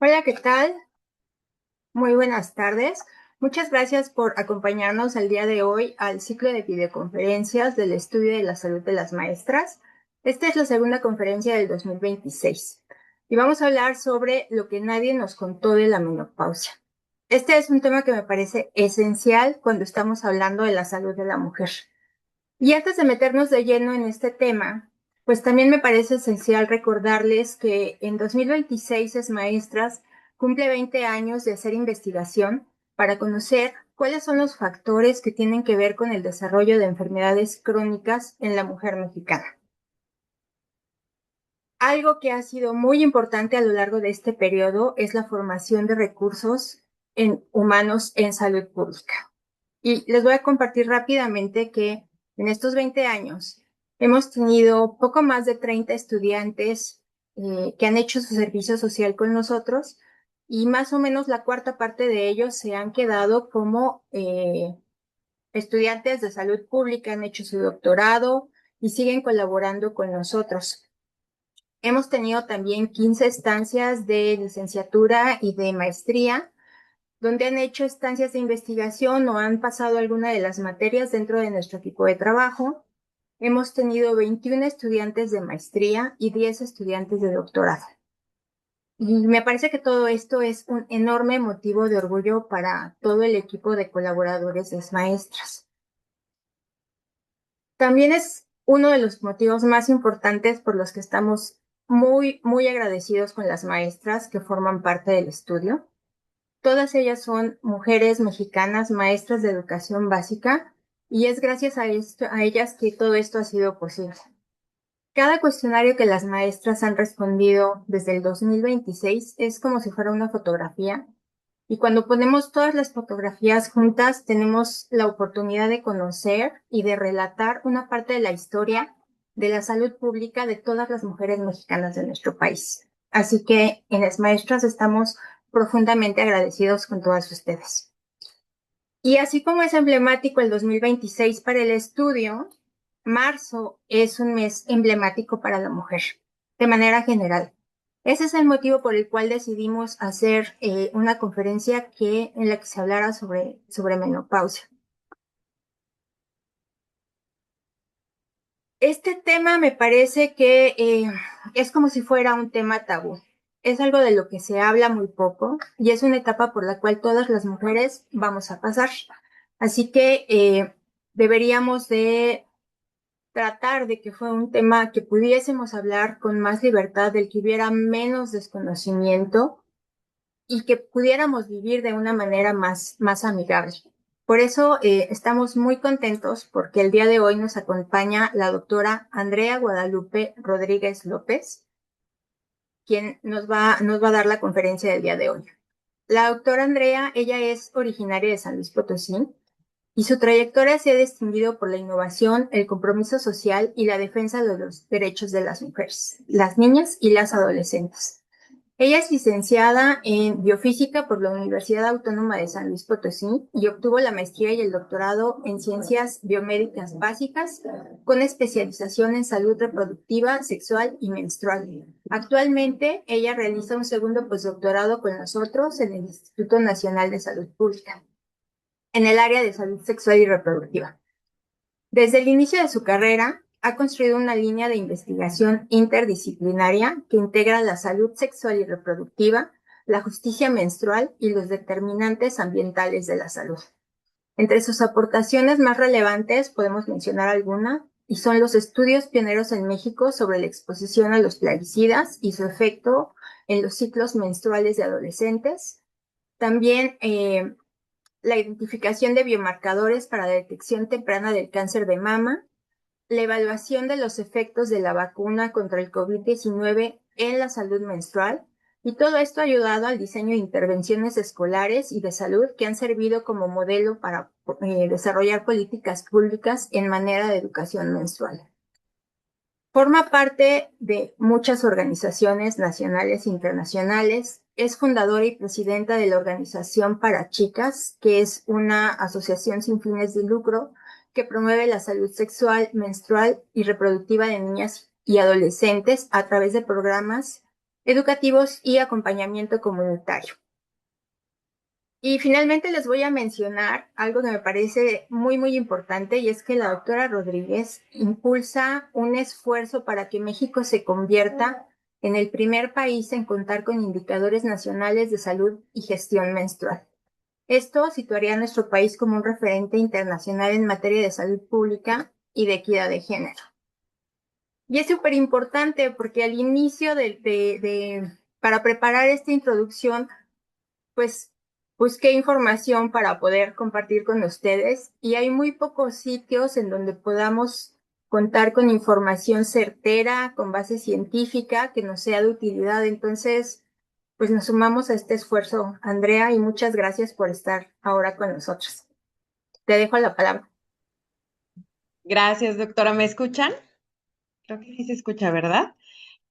Hola, ¿qué tal? Muy buenas tardes. Muchas gracias por acompañarnos el día de hoy al ciclo de videoconferencias del estudio de la salud de las maestras. Esta es la segunda conferencia del 2026 y vamos a hablar sobre lo que nadie nos contó de la menopausia. Este es un tema que me parece esencial cuando estamos hablando de la salud de la mujer. Y antes de meternos de lleno en este tema, pues también me parece esencial recordarles que en 2026 es Maestras cumple 20 años de hacer investigación para conocer cuáles son los factores que tienen que ver con el desarrollo de enfermedades crónicas en la mujer mexicana. Algo que ha sido muy importante a lo largo de este periodo es la formación de recursos humanos en salud pública. Y les voy a compartir rápidamente que en estos 20 años hemos tenido poco más de 30 estudiantes que han hecho su servicio social con nosotros y más o menos la cuarta parte de ellos se han quedado como estudiantes de salud pública, han hecho su doctorado y siguen colaborando con nosotros. Hemos tenido también 15 estancias de licenciatura y de maestría donde han hecho estancias de investigación o han pasado alguna de las materias dentro de nuestro equipo de trabajo. Hemos tenido 21 estudiantes de maestría y 10 estudiantes de doctorado. Y me parece que todo esto es un enorme motivo de orgullo para todo el equipo de colaboradores de maestras. También es uno de los motivos más importantes por los que estamos muy agradecidos con las maestras que forman parte del estudio. Todas ellas son mujeres mexicanas, maestras de educación básica, y es gracias a ellas que todo esto ha sido posible. Cada cuestionario que las maestras han respondido desde el 2026 es como si fuera una fotografía, y cuando ponemos todas las fotografías juntas, tenemos la oportunidad de conocer y de relatar una parte de la historia de la salud pública de todas las mujeres mexicanas de nuestro país. Así que en las maestras estamos profundamente agradecidos con todas ustedes. Y así como es emblemático el 2026 para el estudio, marzo es un mes emblemático para la mujer, de manera general. Ese es el motivo por el cual decidimos hacer una conferencia en la que se hablara sobre menopausia. Este tema me parece que es como si fuera un tema tabú. Es algo de lo que se habla muy poco y es una etapa por la cual todas las mujeres vamos a pasar. Así que deberíamos de tratar de que fue un tema que pudiésemos hablar con más libertad, del que hubiera menos desconocimiento y que pudiéramos vivir de una manera más amigable. Por eso estamos muy contentos porque el día de hoy nos acompaña la doctora Andrea Guadalupe Rodríguez López, quien nos va a dar la conferencia del día de hoy. La doctora Andrea, ella es originaria de San Luis Potosí y su trayectoria se ha distinguido por la innovación, el compromiso social y la defensa de los derechos de las mujeres, las niñas y las adolescentes. Ella es licenciada en biofísica por la Universidad Autónoma de San Luis Potosí y obtuvo la maestría y el doctorado en ciencias biomédicas básicas con especialización en salud reproductiva, sexual y menstrual. Actualmente, ella realiza un segundo postdoctorado con nosotros en el Instituto Nacional de Salud Pública, en el área de salud sexual y reproductiva. Desde el inicio de su carrera, ha construido una línea de investigación interdisciplinaria que integra la salud sexual y reproductiva, la justicia menstrual y los determinantes ambientales de la salud. Entre sus aportaciones más relevantes podemos mencionar alguna, y son los estudios pioneros en México sobre la exposición a los plaguicidas y su efecto en los ciclos menstruales de adolescentes. También la identificación de biomarcadores para la detección temprana del cáncer de mama, la evaluación de los efectos de la vacuna contra el COVID-19 en la salud menstrual, y todo esto ha ayudado al diseño de intervenciones escolares y de salud que han servido como modelo para desarrollar políticas públicas en manera de educación menstrual. Forma parte de muchas organizaciones nacionales e internacionales. Es fundadora y presidenta de la Organización para Chicas, que es una asociación sin fines de lucro que promueve la salud sexual, menstrual y reproductiva de niñas y adolescentes a través de programas educativos y acompañamiento comunitario. Y finalmente les voy a mencionar algo que me parece muy importante, y es que la doctora Rodríguez impulsa un esfuerzo para que México se convierta en el primer país en contar con indicadores nacionales de salud y gestión menstrual. Esto situaría a nuestro país como un referente internacional en materia de salud pública y de equidad de género. Y es súper importante porque al inicio para preparar esta introducción, pues busqué información para poder compartir con ustedes, y hay muy pocos sitios en donde podamos contar con información certera, con base científica, que nos sea de utilidad. Entonces, pues nos sumamos a este esfuerzo, Andrea, y muchas gracias por estar ahora con nosotros. Te dejo la palabra. Gracias, doctora. ¿Me escuchan? Creo que sí se escucha, ¿verdad?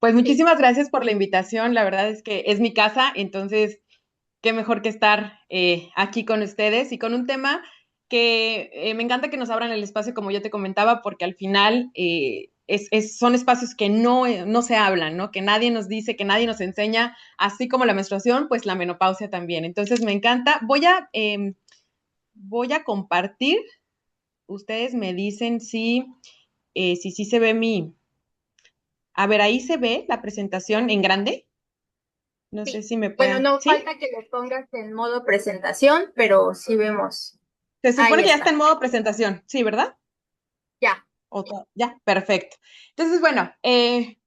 Pues Sí. muchísimas gracias por la invitación. La verdad es que es mi casa, entonces qué mejor que estar aquí con ustedes y con un tema que me encanta que nos abran el espacio, como yo te comentaba, porque al final son espacios que no se hablan, ¿no? Que nadie nos dice, que nadie nos enseña, así como la menstruación, pues la menopausia también. Entonces me encanta. Voy a compartir. Ustedes me dicen si sí se ve mi. A ver, ahí se ve la presentación en grande. No sé Sí. si me Bueno, pueden. no ¿Sí? falta que le pongas en modo presentación, pero sí vemos. Se Ahí supone que ya está está. en modo presentación, ¿sí, verdad? Ya. Ya, perfecto. Entonces, bueno,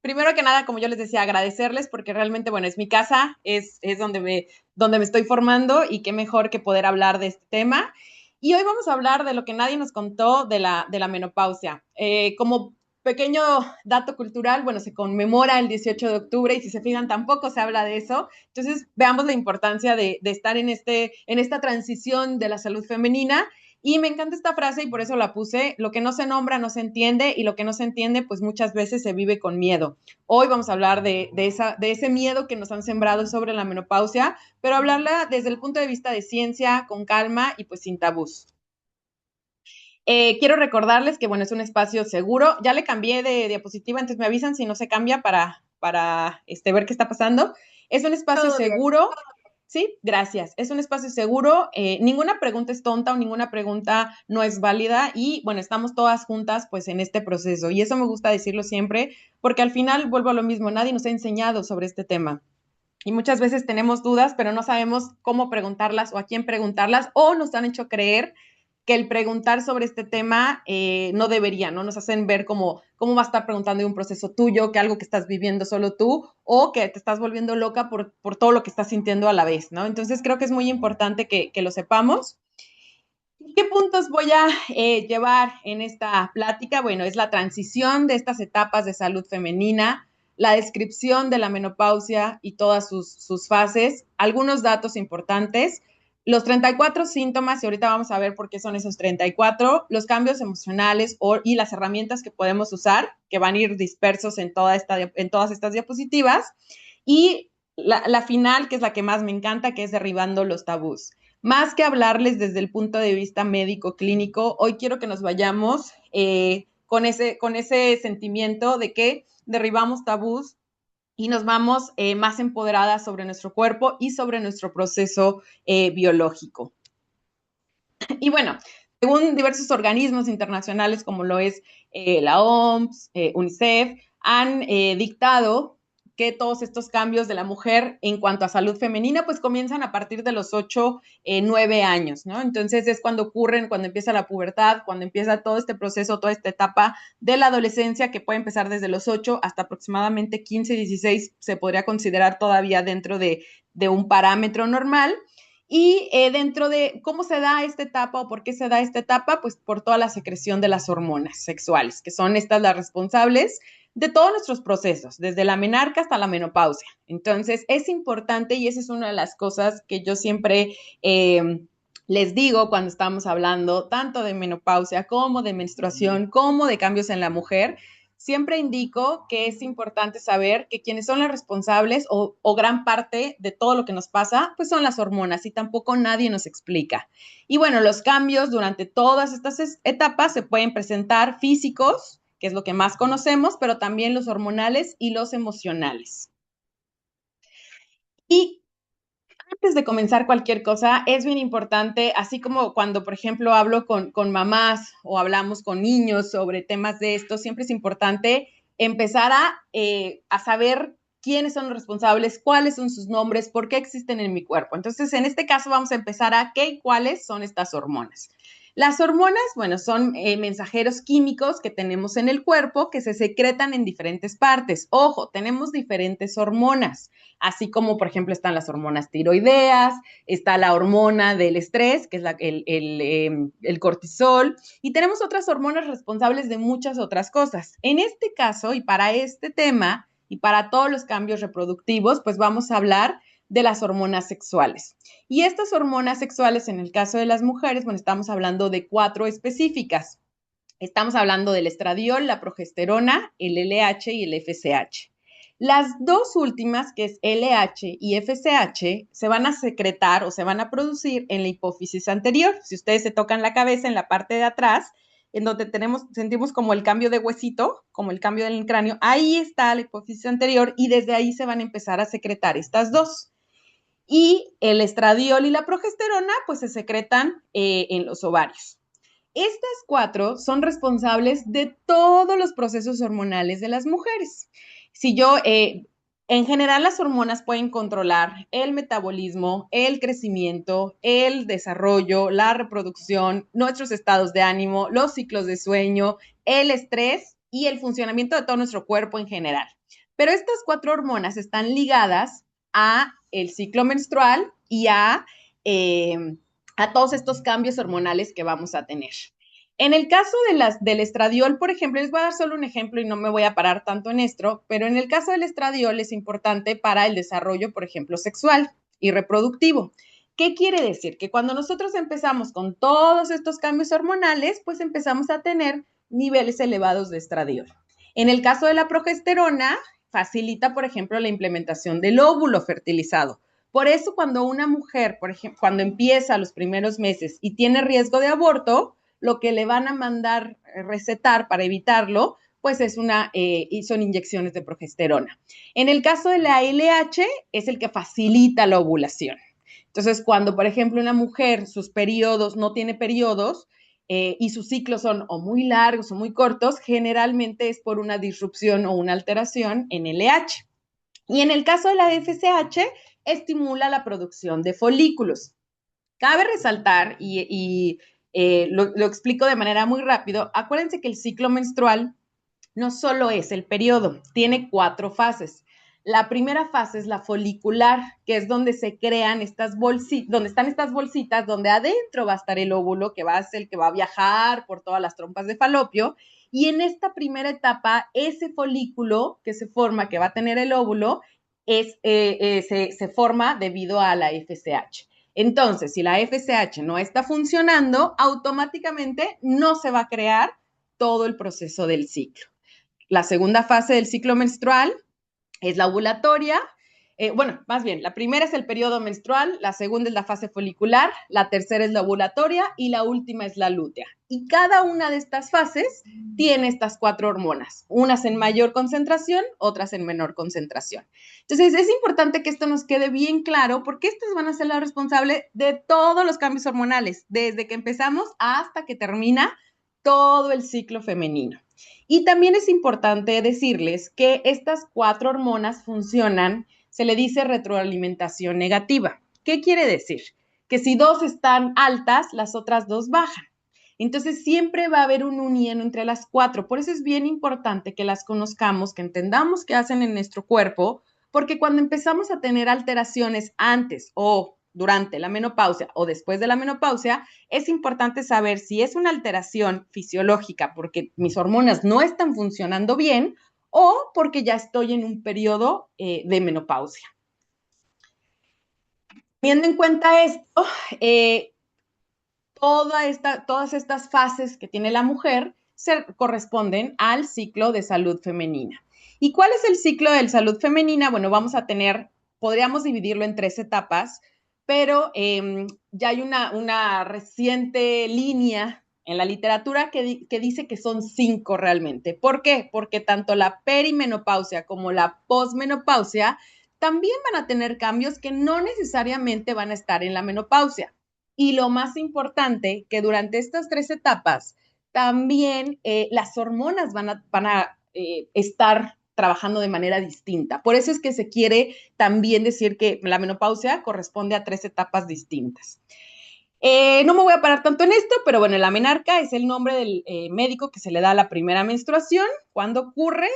primero que nada, como yo les decía, agradecerles porque realmente, bueno, es mi casa, es donde me estoy formando y qué mejor que poder hablar de este tema. Y hoy vamos a hablar de lo que nadie nos contó de la menopausia. Como pequeño dato cultural, bueno, se conmemora el 18 de octubre y si se fijan, tampoco se habla de eso. Entonces, veamos la importancia de estar en esta transición de la salud femenina. Y me encanta esta frase y por eso la puse: lo que no se nombra no se entiende, y lo que no se entiende pues muchas veces se vive con miedo. Hoy vamos a hablar de ese miedo que nos han sembrado sobre la menopausia, pero hablarla desde el punto de vista de ciencia, con calma y pues sin tabús. Quiero recordarles que, bueno, es un espacio seguro. Ya le cambié de diapositiva, entonces me avisan si no se cambia para ver qué está pasando. Es un espacio Todo bien. seguro. Sí, gracias. Es un espacio seguro. Ninguna pregunta es tonta o ninguna pregunta no es válida. Y bueno, estamos todas juntas pues en este proceso. Y eso me gusta decirlo siempre porque al final vuelvo a lo mismo. Nadie nos ha enseñado sobre este tema. Y muchas veces tenemos dudas, pero no sabemos cómo preguntarlas o a quién preguntarlas, o nos han hecho creer que el preguntar sobre este tema no debería, ¿no? Nos hacen ver cómo va a estar preguntando de un proceso tuyo, que algo que estás viviendo solo tú, o que te estás volviendo loca por todo lo que estás sintiendo a la vez, ¿no? Entonces creo que es muy importante que lo sepamos. ¿Qué puntos voy a llevar en esta plática? Bueno, es la transición de estas etapas de salud femenina, la descripción de la menopausia y todas sus fases, algunos datos importantes, los 34 síntomas, y ahorita vamos a ver por qué son esos 34, los cambios emocionales y las herramientas que podemos usar, que van a ir dispersos en todas estas diapositivas, y la final, que es la que más me encanta, que es derribando los tabús. Más que hablarles desde el punto de vista médico clínico, hoy quiero que nos vayamos con ese sentimiento de que derribamos tabús y nos vamos más empoderadas sobre nuestro cuerpo y sobre nuestro proceso biológico. Y bueno, según diversos organismos internacionales como lo es la OMS, UNICEF, han dictado que todos estos cambios de la mujer en cuanto a salud femenina pues comienzan a partir de los 8, 9 años, ¿no? Entonces es cuando ocurren, cuando empieza la pubertad, cuando empieza todo este proceso, toda esta etapa de la adolescencia, que puede empezar desde los 8 hasta aproximadamente 15, 16, se podría considerar todavía dentro de un parámetro normal. Y dentro de cómo se da esta etapa o por qué se da esta etapa, pues por toda la secreción de las hormonas sexuales, que son estas las responsables de todos nuestros procesos, desde la menarca hasta la menopausia. Entonces, es importante, y esa es una de las cosas que yo siempre les digo cuando estamos hablando tanto de menopausia como de menstruación, como de cambios en la mujer. Siempre indico que es importante saber que quienes son las responsables o gran parte de todo lo que nos pasa, pues son las hormonas, y tampoco nadie nos explica. Y bueno, los cambios durante todas estas etapas se pueden presentar físicos, que es lo que más conocemos, pero también los hormonales y los emocionales. Y antes de comenzar cualquier cosa, es bien importante, así como cuando, por ejemplo, hablo con mamás o hablamos con niños sobre temas de esto, siempre es importante empezar a saber quiénes son los responsables, cuáles son sus nombres, por qué existen en mi cuerpo. Entonces, en este caso vamos a empezar a qué y cuáles son estas hormonas. Las hormonas, bueno, son mensajeros químicos que tenemos en el cuerpo que se secretan en diferentes partes. Ojo, tenemos diferentes hormonas, así como, por ejemplo, están las hormonas tiroideas, está la hormona del estrés, que es el cortisol, y tenemos otras hormonas responsables de muchas otras cosas. En este caso, y para este tema, y para todos los cambios reproductivos, pues vamos a hablar de las hormonas sexuales. Y estas hormonas sexuales, en el caso de las mujeres, bueno, estamos hablando de 4 específicas. Estamos hablando del estradiol, la progesterona, el LH y el FSH. Las dos últimas, que es LH y FSH, se van a secretar o se van a producir en la hipófisis anterior. Si ustedes se tocan la cabeza en la parte de atrás, en donde sentimos como el cambio de huesito, como el cambio del cráneo, ahí está la hipófisis anterior y desde ahí se van a empezar a secretar estas dos. Y el estradiol y la progesterona, pues se secretan en los ovarios. Estas 4 son responsables de todos los procesos hormonales de las mujeres. Si yo, en general, las hormonas pueden controlar el metabolismo, el crecimiento, el desarrollo, la reproducción, nuestros estados de ánimo, los ciclos de sueño, el estrés y el funcionamiento de todo nuestro cuerpo en general. Pero estas 4 hormonas están ligadas a el ciclo menstrual y a todos estos cambios hormonales que vamos a tener. En el caso del estradiol, por ejemplo, les voy a dar solo un ejemplo y no me voy a parar tanto en esto, pero en el caso del estradiol es importante para el desarrollo, por ejemplo, sexual y reproductivo. ¿Qué quiere decir? Que cuando nosotros empezamos con todos estos cambios hormonales, pues empezamos a tener niveles elevados de estradiol. En el caso de la progesterona, facilita, por ejemplo, la implementación del óvulo fertilizado. Por eso cuando una mujer, por ejemplo, cuando empieza los primeros meses y tiene riesgo de aborto, lo que le van a mandar recetar para evitarlo, pues son inyecciones de progesterona. En el caso de la LH, es el que facilita la ovulación. Entonces, cuando, por ejemplo, una mujer, sus periodos, no tiene periodos, y sus ciclos son o muy largos o muy cortos, generalmente es por una disrupción o una alteración en LH. Y en el caso de la FSH, estimula la producción de folículos. Cabe resaltar, lo explico de manera muy rápido, acuérdense que el ciclo menstrual no solo es el periodo, tiene 4 fases. La primera fase es la folicular, que es donde se crean estas bolsitas, donde están estas bolsitas, donde adentro va a estar el óvulo, que va a ser el que va a viajar por todas las trompas de falopio. Y en esta primera etapa, ese folículo que se forma, que va a tener el óvulo, se forma debido a la FSH. Entonces, si la FSH no está funcionando, automáticamente no se va a crear todo el proceso del ciclo. La segunda fase del ciclo menstrual es la ovulatoria. Bueno, más bien, la primera es el periodo menstrual, la segunda es la fase folicular, la tercera es la ovulatoria y la última es la lútea. Y cada una de estas fases tiene estas 4 hormonas, unas en mayor concentración, otras en menor concentración. Entonces, es importante que esto nos quede bien claro porque estas van a ser las responsables de todos los cambios hormonales, desde que empezamos hasta que termina todo el ciclo femenino. Y también es importante decirles que estas 4 hormonas funcionan, se le dice retroalimentación negativa. ¿Qué quiere decir? Que si 2 están altas, las otras 2 bajan. Entonces siempre va a haber un unión entre las 4. Por eso es bien importante que las conozcamos, que entendamos qué hacen en nuestro cuerpo, porque cuando empezamos a tener alteraciones antes o durante la menopausia o después de la menopausia, es importante saber si es una alteración fisiológica porque mis hormonas no están funcionando bien o porque ya estoy en un periodo de menopausia. Teniendo en cuenta esto, todas estas fases que tiene la mujer se corresponden al ciclo de salud femenina. ¿Y cuál es el ciclo de salud femenina? Bueno, podríamos dividirlo en 3 etapas, pero ya hay una reciente línea en la literatura que dice que son 5 realmente. ¿Por qué? Porque tanto la perimenopausia como la posmenopausia también van a tener cambios que no necesariamente van a estar en la menopausia. Y lo más importante, que durante estas 3 etapas, también las hormonas van a estar trabajando de manera distinta. Por eso es que se quiere también decir que la menopausia corresponde a 3 etapas distintas. No me voy a parar tanto en esto, pero bueno, la menarca es el nombre del médico que se le da a la primera menstruación. Cuando ocurre,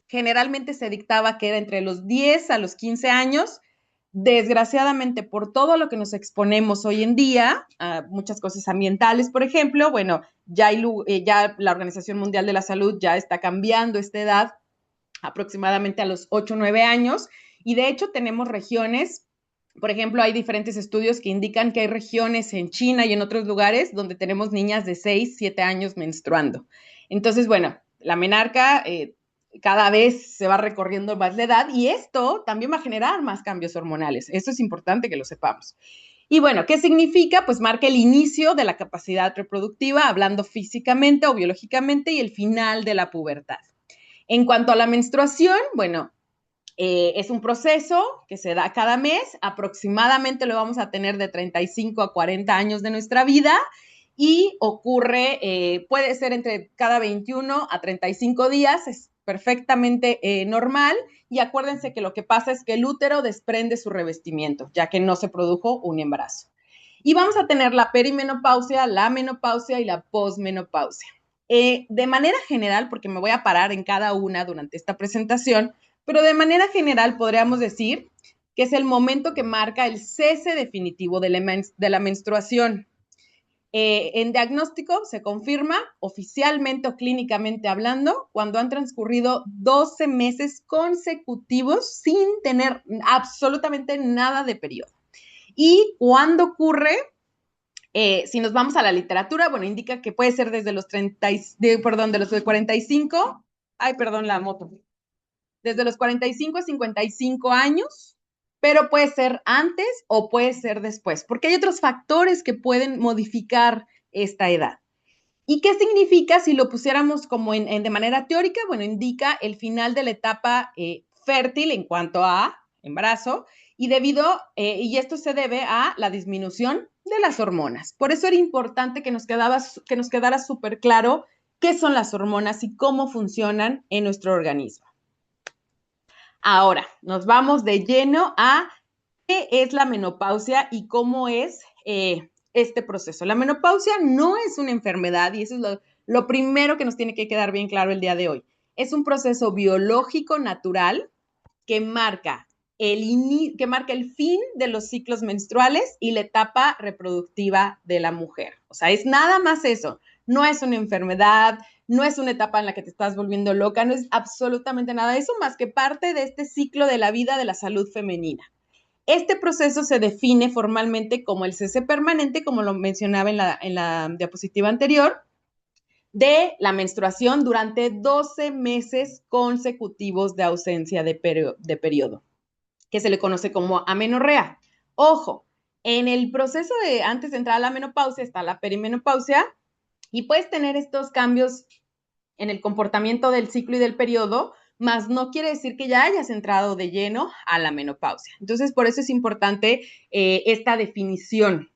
generalmente se dictaba que era entre los 10 a los 15 años. Desgraciadamente, por todo lo que nos exponemos hoy en día, a muchas cosas ambientales, por ejemplo, bueno, ya la Organización Mundial de la Salud ya está cambiando esta edad aproximadamente a los 8 o 9 años. Y de hecho tenemos regiones, por ejemplo, hay diferentes estudios que indican que hay regiones en China y en otros lugares donde tenemos niñas de 6, 7 años menstruando. Entonces, bueno, la menarca cada vez se va recorriendo más la edad y esto también va a generar más cambios hormonales. Eso es importante que lo sepamos. Y bueno, ¿qué significa? Pues marca el inicio de la capacidad reproductiva, hablando físicamente o biológicamente, y el final de la pubertad. En cuanto a la menstruación, bueno, es un proceso que se da cada mes, aproximadamente lo vamos a tener de 35 a 40 años de nuestra vida y ocurre, puede ser entre cada 21 a 35 días, es perfectamente normal, y acuérdense que lo que pasa es que el útero desprende su revestimiento, ya que no se produjo un embarazo. Y vamos a tener la perimenopausia, la menopausia y la posmenopausia. De manera general, porque me voy a parar en cada una durante esta presentación, pero de manera general podríamos decir que es el momento que marca el cese definitivo de la menstruación. En diagnóstico se confirma oficialmente o clínicamente hablando cuando han transcurrido 12 meses consecutivos sin tener absolutamente nada de periodo. Y cuando ocurre, si nos vamos a la literatura, bueno, indica que puede ser desde los 45, la moto, desde los 45 a 55 años, pero puede ser antes o puede ser después, porque hay otros factores que pueden modificar esta edad. ¿Y qué significa si lo pusiéramos como de manera teórica? Bueno, indica el final de la etapa fértil en cuanto a embarazo y y esto se debe a la disminución de las hormonas. Por eso era importante que nos quedara súper claro qué son las hormonas y cómo funcionan en nuestro organismo. Ahora, nos vamos de lleno a qué es la menopausia y cómo es este proceso. La menopausia no es una enfermedad y eso es lo primero que nos tiene que quedar bien claro el día de hoy. Es un proceso biológico natural que marca el fin de los ciclos menstruales y la etapa reproductiva de la mujer. O sea, es nada más eso. No es una enfermedad, no es una etapa en la que te estás volviendo loca, no es absolutamente nada de eso más que parte de este ciclo de la vida de la salud femenina. Este proceso se define formalmente como el cese permanente, como lo mencionaba en la diapositiva anterior, de la menstruación durante 12 meses consecutivos de ausencia de periodo, que se le conoce como amenorrea. Ojo, en el proceso de antes de entrar a la menopausia está la perimenopausia y puedes tener estos cambios en el comportamiento del ciclo y del periodo, más no quiere decir que ya hayas entrado de lleno a la menopausia. Entonces, por eso es importante esta definición.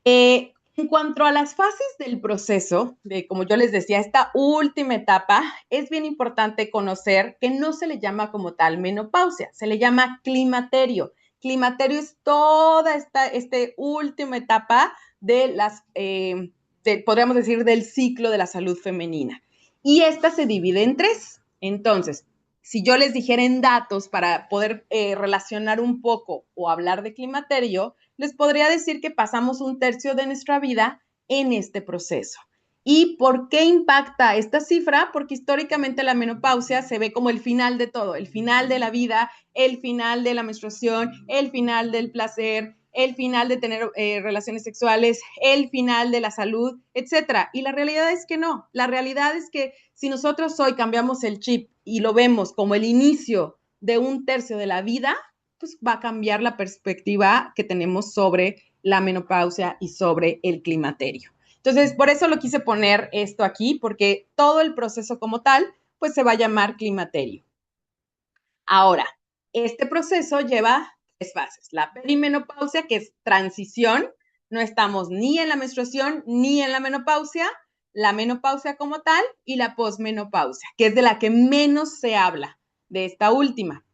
En cuanto a las fases del proceso, como yo les decía, esta última etapa, es bien importante conocer que no se le llama como tal menopausia, se le llama climaterio. Climaterio es toda esta última etapa podríamos decir, del ciclo de la salud femenina. Y esta se divide en 3. Entonces, si yo les dijera en datos para poder relacionar un poco o hablar de climaterio, les podría decir que pasamos 1/3 de nuestra vida en este proceso. ¿Y por qué impacta esta cifra? Porque históricamente la menopausia se ve como el final de todo, el final de la vida, el final de la menstruación, el final del placer, el final de tener relaciones sexuales, el final de la salud, etcétera. Y la realidad es que no. La realidad es que si nosotros hoy cambiamos el chip y lo vemos como el inicio de 1/3 de la vida, pues va a cambiar la perspectiva que tenemos sobre la menopausia y sobre el climaterio. Entonces, por eso lo quise poner esto aquí, porque todo el proceso como tal, pues se va a llamar climaterio. Ahora, este proceso lleva 3 fases. La perimenopausia, que es transición, no estamos ni en la menstruación ni en la menopausia, la menopausia como tal y la posmenopausia, que es de la que menos se habla, de esta última.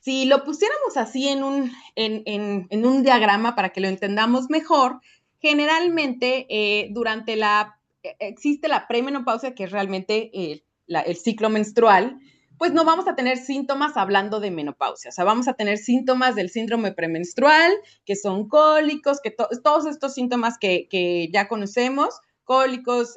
Si lo pusiéramos así en un diagrama para que lo entendamos mejor, generalmente existe la premenopausia, que es realmente el ciclo menstrual, pues no vamos a tener síntomas hablando de menopausia, o sea, vamos a tener síntomas del síndrome premenstrual, que son cólicos, todos estos síntomas que ya conocemos, cólicos,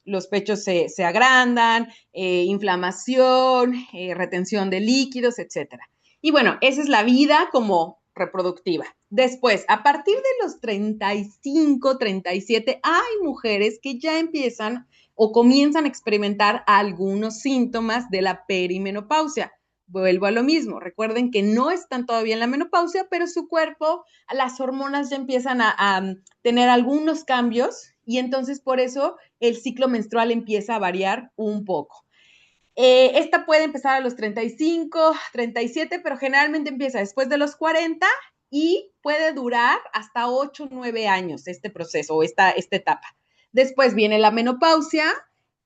los pechos se agrandan, inflamación, retención de líquidos, etcétera. Y bueno, esa es la vida como reproductiva. Después, a partir de los 35, 37, hay mujeres que ya empiezan o comienzan a experimentar algunos síntomas de la perimenopausia. Vuelvo a lo mismo, recuerden que no están todavía en la menopausia, pero su cuerpo, las hormonas ya empiezan a tener algunos cambios y entonces por eso el ciclo menstrual empieza a variar un poco. Esta puede empezar a los 35, 37, pero generalmente empieza después de los 40 y puede durar hasta 8, 9 años este proceso o esta etapa. Después viene la menopausia,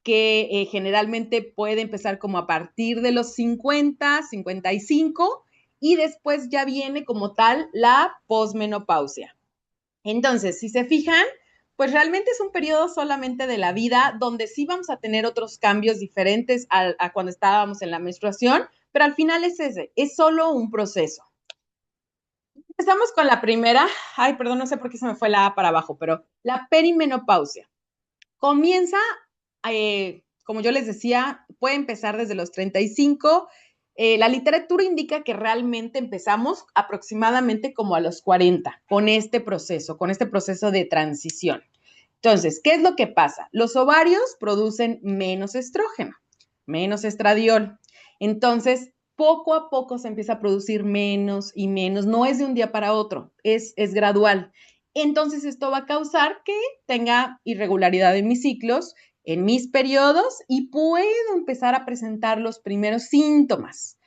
que generalmente puede empezar como a partir de los 50, 55, y después ya viene como tal la posmenopausia. Entonces, si se fijan, pues realmente es un periodo solamente de la vida donde sí vamos a tener otros cambios diferentes a cuando estábamos en la menstruación, pero al final es ese, es solo un proceso. Empezamos con la primera, ay, perdón, no sé por qué se me fue la A para abajo, pero la perimenopausia. Comienza, como yo les decía, puede empezar desde los 35. La literatura indica que realmente empezamos aproximadamente como a los 40 con este proceso de transición. Entonces, ¿qué es lo que pasa? Los ovarios producen menos estrógeno, menos estradiol. Entonces, poco a poco se empieza a producir menos y menos. No es de un día para otro, es gradual. Entonces, esto va a causar que tenga irregularidad en mis ciclos, en mis periodos y puedo empezar a presentar los primeros síntomas.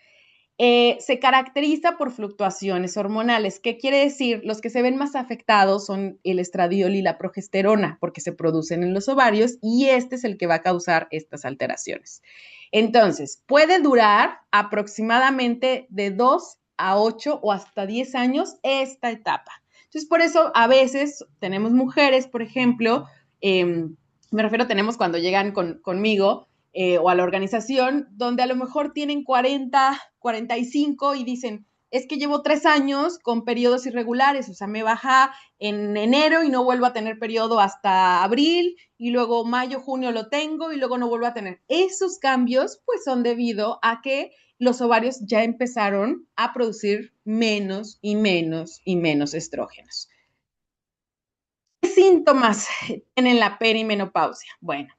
Se caracteriza por fluctuaciones hormonales. ¿Qué quiere decir? Los que se ven más afectados son el estradiol y la progesterona, porque se producen en los ovarios y este es el que va a causar estas alteraciones. Entonces, puede durar aproximadamente de 2 a 8 o hasta 10 años esta etapa. Entonces, por eso a veces tenemos mujeres, por ejemplo, me refiero, tenemos cuando llegan conmigo, o a la organización, donde a lo mejor tienen 40, 45 y dicen, es que llevo 3 años con periodos irregulares, o sea, me baja en enero y no vuelvo a tener periodo hasta abril, y luego mayo, junio lo tengo y luego no vuelvo a tener. Esos cambios pues son debido a que los ovarios ya empezaron a producir menos y menos y menos estrógenos. ¿Qué síntomas tienen la perimenopausia? Bueno,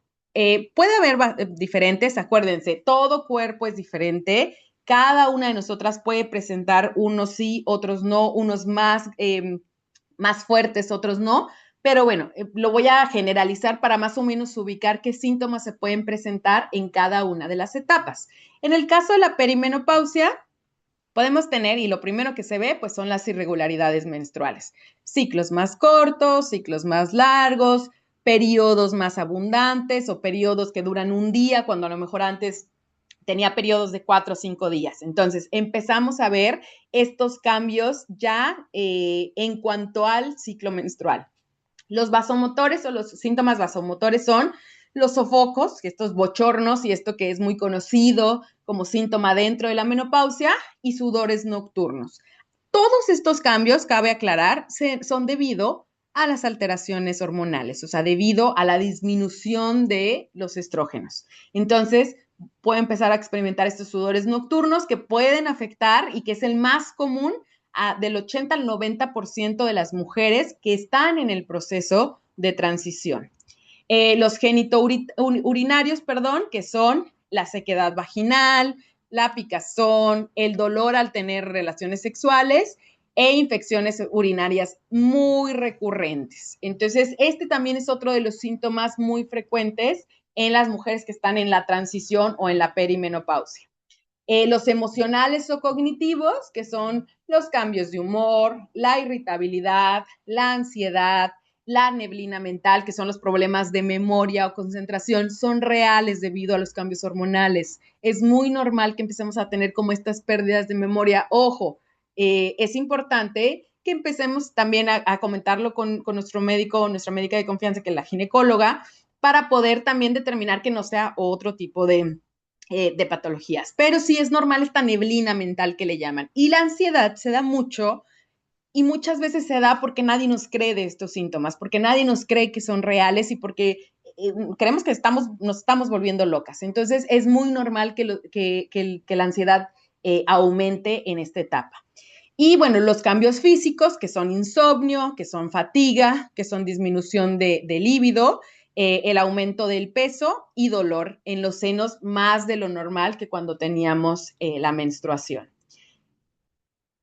puede haber diferentes, acuérdense, todo cuerpo es diferente, cada una de nosotras puede presentar unos sí, otros no, unos más fuertes, otros no, pero bueno, lo voy a generalizar para más o menos ubicar qué síntomas se pueden presentar en cada una de las etapas. En el caso de la perimenopausia, podemos tener, y lo primero que se ve, pues son las irregularidades menstruales. Ciclos más cortos, ciclos más largos, periodos más abundantes o periodos que duran un día, cuando a lo mejor antes tenía periodos de 4 o 5 días. Entonces, empezamos a ver estos cambios ya en cuanto al ciclo menstrual. Los vasomotores o los síntomas vasomotores son los sofocos, estos bochornos y esto que es muy conocido como síntoma dentro de la menopausia, y sudores nocturnos. Todos estos cambios, cabe aclarar, son debido a las alteraciones hormonales, o sea, debido a la disminución de los estrógenos. Entonces, puede empezar a experimentar estos sudores nocturnos que pueden afectar y que es el más común del 80 al 90% de las mujeres que están en el proceso de transición. Los genitourinarios, que son la sequedad vaginal, la picazón, el dolor al tener relaciones sexuales e infecciones urinarias muy recurrentes. Entonces, este también es otro de los síntomas muy frecuentes en las mujeres que están en la transición o en la perimenopausia. Los emocionales o cognitivos, que son los cambios de humor, la irritabilidad, la ansiedad, la neblina mental, que son los problemas de memoria o concentración, son reales debido a los cambios hormonales. Es muy normal que empecemos a tener como estas pérdidas de memoria. Ojo, es importante que empecemos también a comentarlo con nuestro médico, nuestra médica de confianza, que es la ginecóloga, para poder también determinar que no sea otro tipo de patologías. Pero sí es normal esta neblina mental que le llaman. Y la ansiedad se da mucho y muchas veces se da porque nadie nos cree de estos síntomas, porque nadie nos cree que son reales y porque creemos que nos estamos volviendo locas. Entonces es muy normal que la ansiedad aumente en esta etapa. Y bueno, los cambios físicos, que son insomnio, que son fatiga, que son disminución de líbido, el aumento del peso y dolor en los senos más de lo normal que cuando teníamos la menstruación.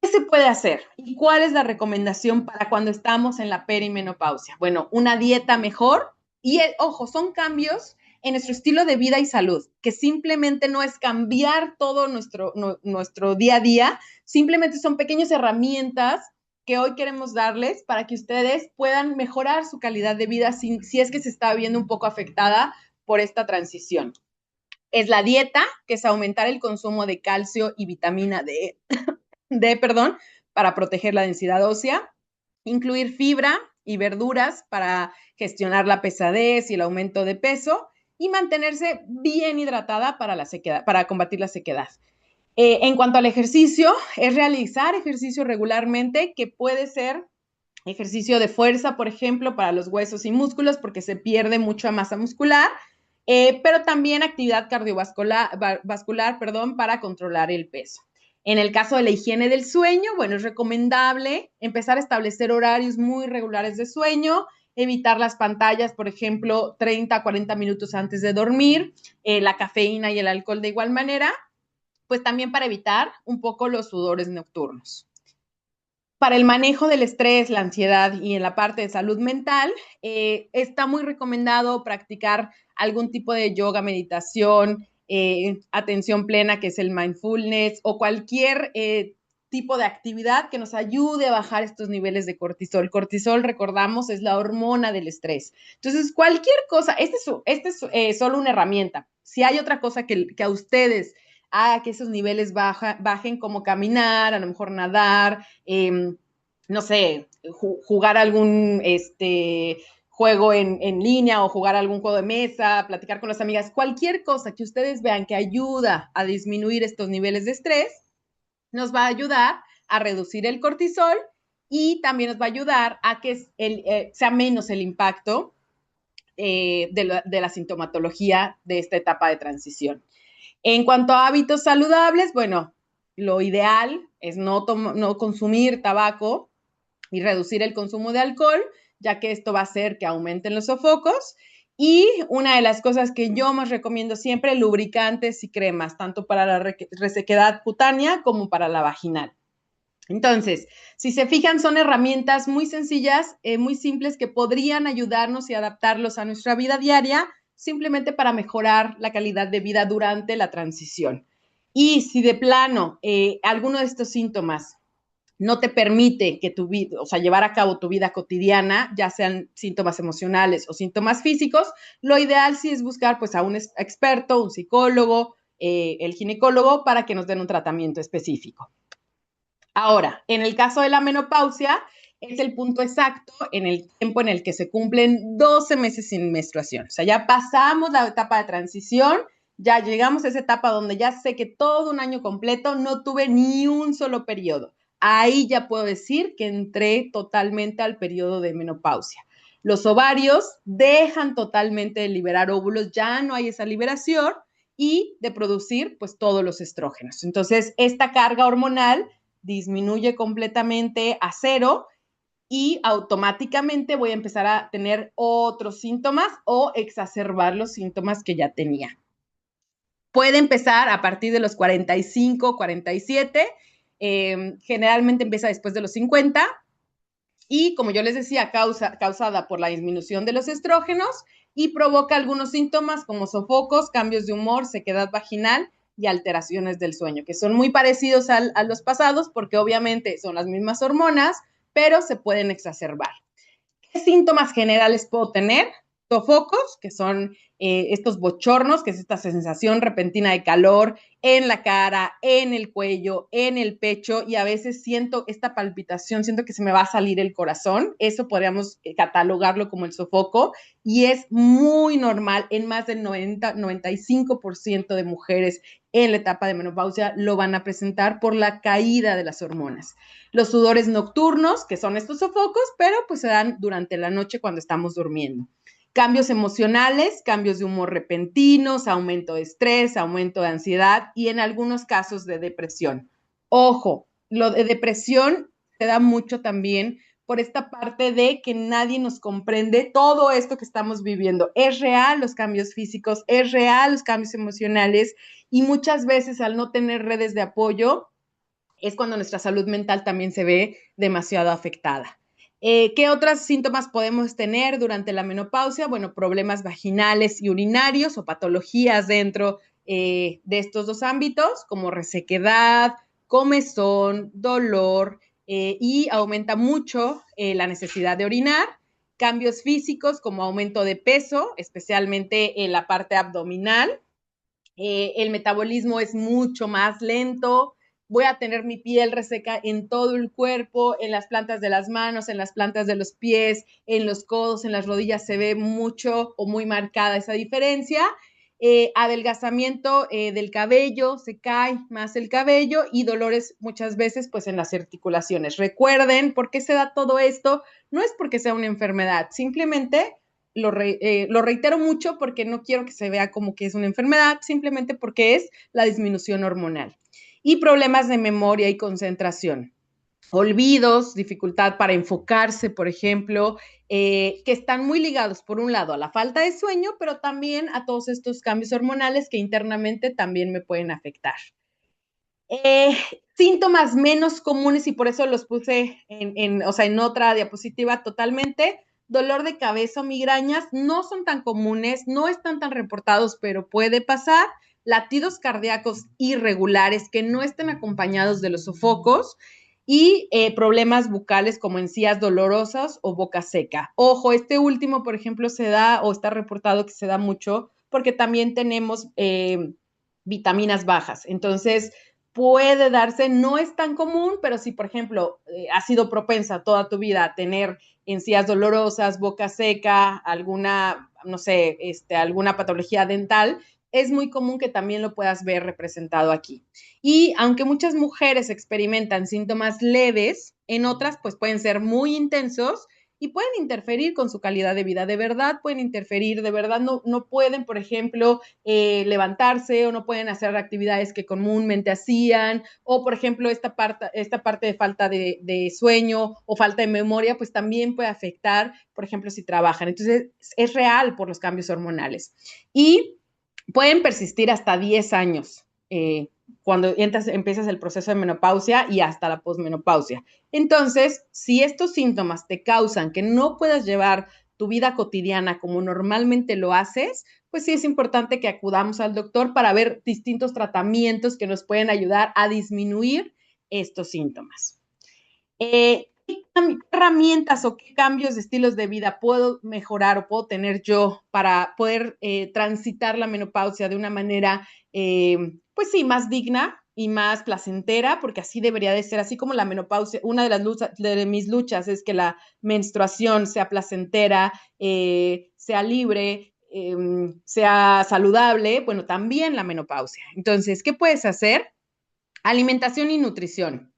¿Qué se puede hacer? ¿Y cuál es la recomendación para cuando estamos en la perimenopausia? Bueno, una dieta mejor y, ojo, son cambios en nuestro estilo de vida y salud, que simplemente no es cambiar todo nuestro día a día, simplemente son pequeñas herramientas que hoy queremos darles para que ustedes puedan mejorar su calidad de vida si es que se está viendo un poco afectada por esta transición. Es la dieta, que es aumentar el consumo de calcio y vitamina D, para proteger la densidad ósea, incluir fibra y verduras para gestionar la pesadez y el aumento de peso y mantenerse bien hidratada para combatir la sequedad. En cuanto al ejercicio, es realizar ejercicio regularmente, que puede ser ejercicio de fuerza, por ejemplo, para los huesos y músculos, porque se pierde mucha masa muscular, pero también actividad cardiovascular, para controlar el peso. En el caso de la higiene del sueño, bueno, es recomendable empezar a establecer horarios muy regulares de sueño, evitar las pantallas, por ejemplo, 30 a 40 minutos antes de dormir, la cafeína y el alcohol de igual manera, pues también para evitar un poco los sudores nocturnos. Para el manejo del estrés, la ansiedad y en la parte de salud mental, está muy recomendado practicar algún tipo de yoga, meditación, atención plena, que es el mindfulness, o cualquier tipo de actividad que nos ayude a bajar estos niveles de cortisol. Cortisol, recordamos, es la hormona del estrés. Entonces, cualquier cosa, este es solo una herramienta. Si hay otra cosa que a ustedes que esos niveles bajen, como caminar, a lo mejor nadar, no sé, jugar algún juego en línea o jugar algún juego de mesa, platicar con las amigas, cualquier cosa que ustedes vean que ayuda a disminuir estos niveles de estrés, nos va a ayudar a reducir el cortisol y también nos va a ayudar a que sea menos el impacto de la sintomatología de esta etapa de transición. En cuanto a hábitos saludables, bueno, lo ideal es no consumir tabaco y reducir el consumo de alcohol, ya que esto va a hacer que aumenten los sofocos. Y una de las cosas que yo más recomiendo siempre, lubricantes y cremas, tanto para la resequedad cutánea como para la vaginal. Entonces, si se fijan, son herramientas muy sencillas, muy simples, que podrían ayudarnos y adaptarlos a nuestra vida diaria, simplemente para mejorar la calidad de vida durante la transición. Y si de plano alguno de estos síntomas no te permite que tu vida, o sea, llevar a cabo tu vida cotidiana, ya sean síntomas emocionales o síntomas físicos, lo ideal sí es buscar pues a un experto, un psicólogo, el ginecólogo, para que nos den un tratamiento específico. Ahora, en el caso de la menopausia, es el punto exacto en el tiempo en el que se cumplen 12 meses sin menstruación. O sea, ya pasamos la etapa de transición, ya llegamos a esa etapa donde ya sé que todo un año completo no tuve ni un solo periodo. Ahí ya puedo decir que entré totalmente al periodo de menopausia. Los ovarios dejan totalmente de liberar óvulos, ya no hay esa liberación, y de producir pues todos los estrógenos. Entonces, esta carga hormonal disminuye completamente a cero y automáticamente voy a empezar a tener otros síntomas o exacerbar los síntomas que ya tenía. Puede empezar a partir de los 45, 47, generalmente empieza después de los 50, y como yo les decía, causada por la disminución de los estrógenos, y provoca algunos síntomas como sofocos, cambios de humor, sequedad vaginal y alteraciones del sueño, que son muy parecidos a los pasados porque obviamente son las mismas hormonas, pero se pueden exacerbar. ¿Qué síntomas generales puedo tener? Sofocos, que son estos bochornos, que es esta sensación repentina de calor en la cara, en el cuello, en el pecho, y a veces siento esta palpitación, siento que se me va a salir el corazón. Eso podríamos catalogarlo como el sofoco, y es muy normal en más del 95% de mujeres en la etapa de menopausia lo van a presentar por la caída de las hormonas. Los sudores nocturnos, que son estos sofocos, pero pues se dan durante la noche cuando estamos durmiendo. Cambios emocionales, cambios de humor repentinos, aumento de estrés, aumento de ansiedad y en algunos casos de depresión. Ojo, lo de depresión se da mucho también por esta parte de que nadie nos comprende todo esto que estamos viviendo. Es real los cambios físicos, es real los cambios emocionales y muchas veces al no tener redes de apoyo, es cuando nuestra salud mental también se ve demasiado afectada. ¿Qué otros síntomas podemos tener durante la menopausia? Bueno, problemas vaginales y urinarios o patologías dentro de estos dos ámbitos, como resequedad, comezón, dolor, y aumenta mucho la necesidad de orinar. Cambios físicos como aumento de peso, especialmente en la parte abdominal. El metabolismo es mucho más lento, voy a tener mi piel reseca en todo el cuerpo, en las plantas de las manos, en las plantas de los pies, en los codos, en las rodillas se ve mucho o muy marcada esa diferencia. Adelgazamiento del cabello, se cae más el cabello y dolores muchas veces pues en las articulaciones. Recuerden, ¿por qué se da todo esto? No es porque sea una enfermedad, simplemente lo reitero mucho porque no quiero que se vea como que es una enfermedad, simplemente porque es la disminución hormonal. Y problemas de memoria y concentración. Olvidos, dificultad para enfocarse, por ejemplo, que están muy ligados, por un lado, a la falta de sueño, pero también a todos estos cambios hormonales que internamente también me pueden afectar. Eh, Síntomas menos comunes, y por eso los puse en otra diapositiva totalmente. Dolor de cabeza o migrañas no son tan comunes, no están tan reportados, pero puede pasar. Latidos cardíacos irregulares que no estén acompañados de los sofocos y problemas bucales como encías dolorosas o boca seca. Ojo, este último, por ejemplo, se da o está reportado que se da mucho porque también tenemos vitaminas bajas. Entonces, puede darse, no es tan común, pero si, por ejemplo, has sido propensa toda tu vida a tener encías dolorosas, boca seca, alguna, no sé, alguna patología dental, es muy común que también lo puedas ver representado aquí. Y aunque muchas mujeres experimentan síntomas leves, en otras pues pueden ser muy intensos y pueden interferir con su calidad de vida. De verdad pueden interferir, de verdad no pueden, por ejemplo, levantarse o no pueden hacer actividades que comúnmente hacían, o por ejemplo esta parte de falta de sueño o falta de memoria, pues también puede afectar, por ejemplo, si trabajan. Entonces es real por los cambios hormonales. Y pueden persistir hasta 10 años cuando empiezas el proceso de menopausia y hasta la posmenopausia. Entonces, si estos síntomas te causan que no puedas llevar tu vida cotidiana como normalmente lo haces, pues sí es importante que acudamos al doctor para ver distintos tratamientos que nos pueden ayudar a disminuir estos síntomas. ¿Qué herramientas o qué cambios de estilos de vida puedo mejorar o puedo tener yo para poder transitar la menopausia de una manera, pues sí, más digna y más placentera? Porque así debería de ser, así como la menopausia, una de mis luchas es que la menstruación sea placentera, sea libre, sea saludable, bueno, también la menopausia. Entonces, ¿qué puedes hacer? Alimentación y nutrición.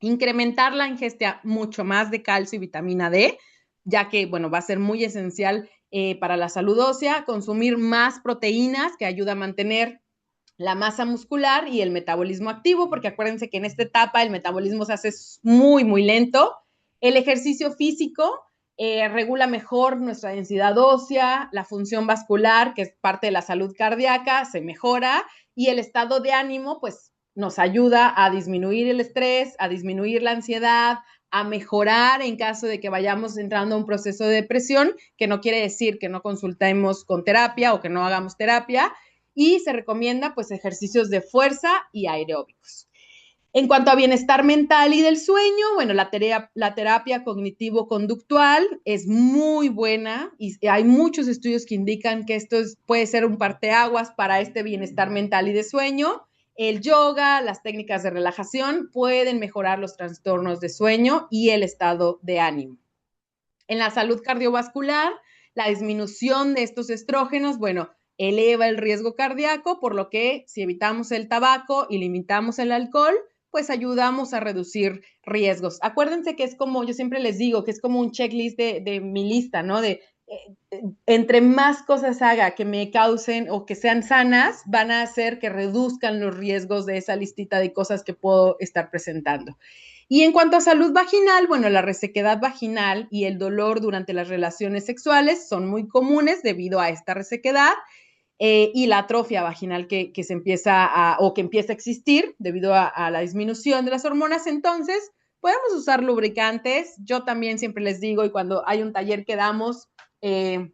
Incrementar la ingesta mucho más de calcio y vitamina D, ya que, bueno, va a ser muy esencial para la salud ósea. Consumir más proteínas, que ayuda a mantener la masa muscular y el metabolismo activo, porque acuérdense que en esta etapa el metabolismo se hace muy, muy lento. El ejercicio físico regula mejor nuestra densidad ósea, la función vascular, que es parte de la salud cardíaca, se mejora, y el estado de ánimo, pues nos ayuda a disminuir el estrés, a disminuir la ansiedad, a mejorar en caso de que vayamos entrando a un proceso de depresión, que no quiere decir que no consultemos con terapia o que no hagamos terapia. y se recomienda pues ejercicios de fuerza y aeróbicos. En cuanto a bienestar mental y del sueño, bueno, la terapia cognitivo-conductual es muy buena y hay muchos estudios que indican que puede ser un parteaguas para este bienestar mental y de sueño. El yoga, las técnicas de relajación pueden mejorar los trastornos de sueño y el estado de ánimo. En la salud cardiovascular, la disminución de estos estrógenos, bueno, eleva el riesgo cardíaco, por lo que si evitamos el tabaco y limitamos el alcohol, pues ayudamos a reducir riesgos. Acuérdense que es como, yo siempre les digo, que es como un checklist de mi lista, ¿no? Entre más cosas haga que me causen o que sean sanas, van a hacer que reduzcan los riesgos de esa listita de cosas que puedo estar presentando. Y en cuanto a salud vaginal, bueno, la resequedad vaginal y el dolor durante las relaciones sexuales son muy comunes debido a esta resequedad y la atrofia vaginal que se empieza o que empieza a existir debido a la disminución de las hormonas. Entonces, podemos usar lubricantes. Yo también siempre les digo, y cuando hay un taller que damos, que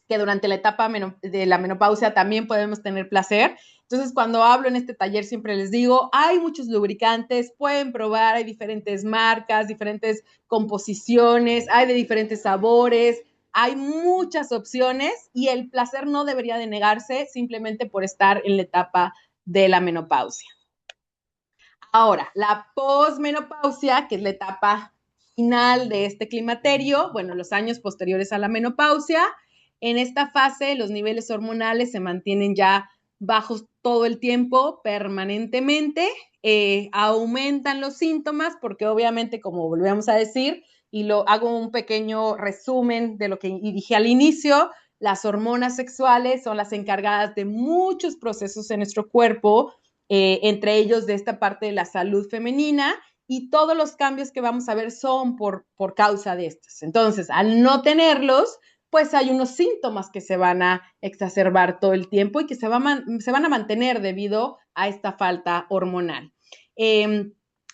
durante la etapa de la menopausia también podemos tener placer. Entonces, cuando hablo en este taller, siempre les digo, hay muchos lubricantes, pueden probar, hay diferentes marcas, diferentes composiciones, hay de diferentes sabores, hay muchas opciones y el placer no debería de negarse simplemente por estar en la etapa de la menopausia. Ahora, la posmenopausia, que es la etapa final de este climaterio, bueno, los años posteriores a la menopausia, en esta fase los niveles hormonales se mantienen ya bajos todo el tiempo, permanentemente, aumentan los síntomas porque obviamente, como volvemos a decir, y lo hago un pequeño resumen de lo que dije al inicio, las hormonas sexuales son las encargadas de muchos procesos en nuestro cuerpo, entre ellos de esta parte de la salud femenina, y todos los cambios que vamos a ver son por causa de estos. Entonces, al no tenerlos, pues hay unos síntomas que se van a exacerbar todo el tiempo y que se van a mantener debido a esta falta hormonal.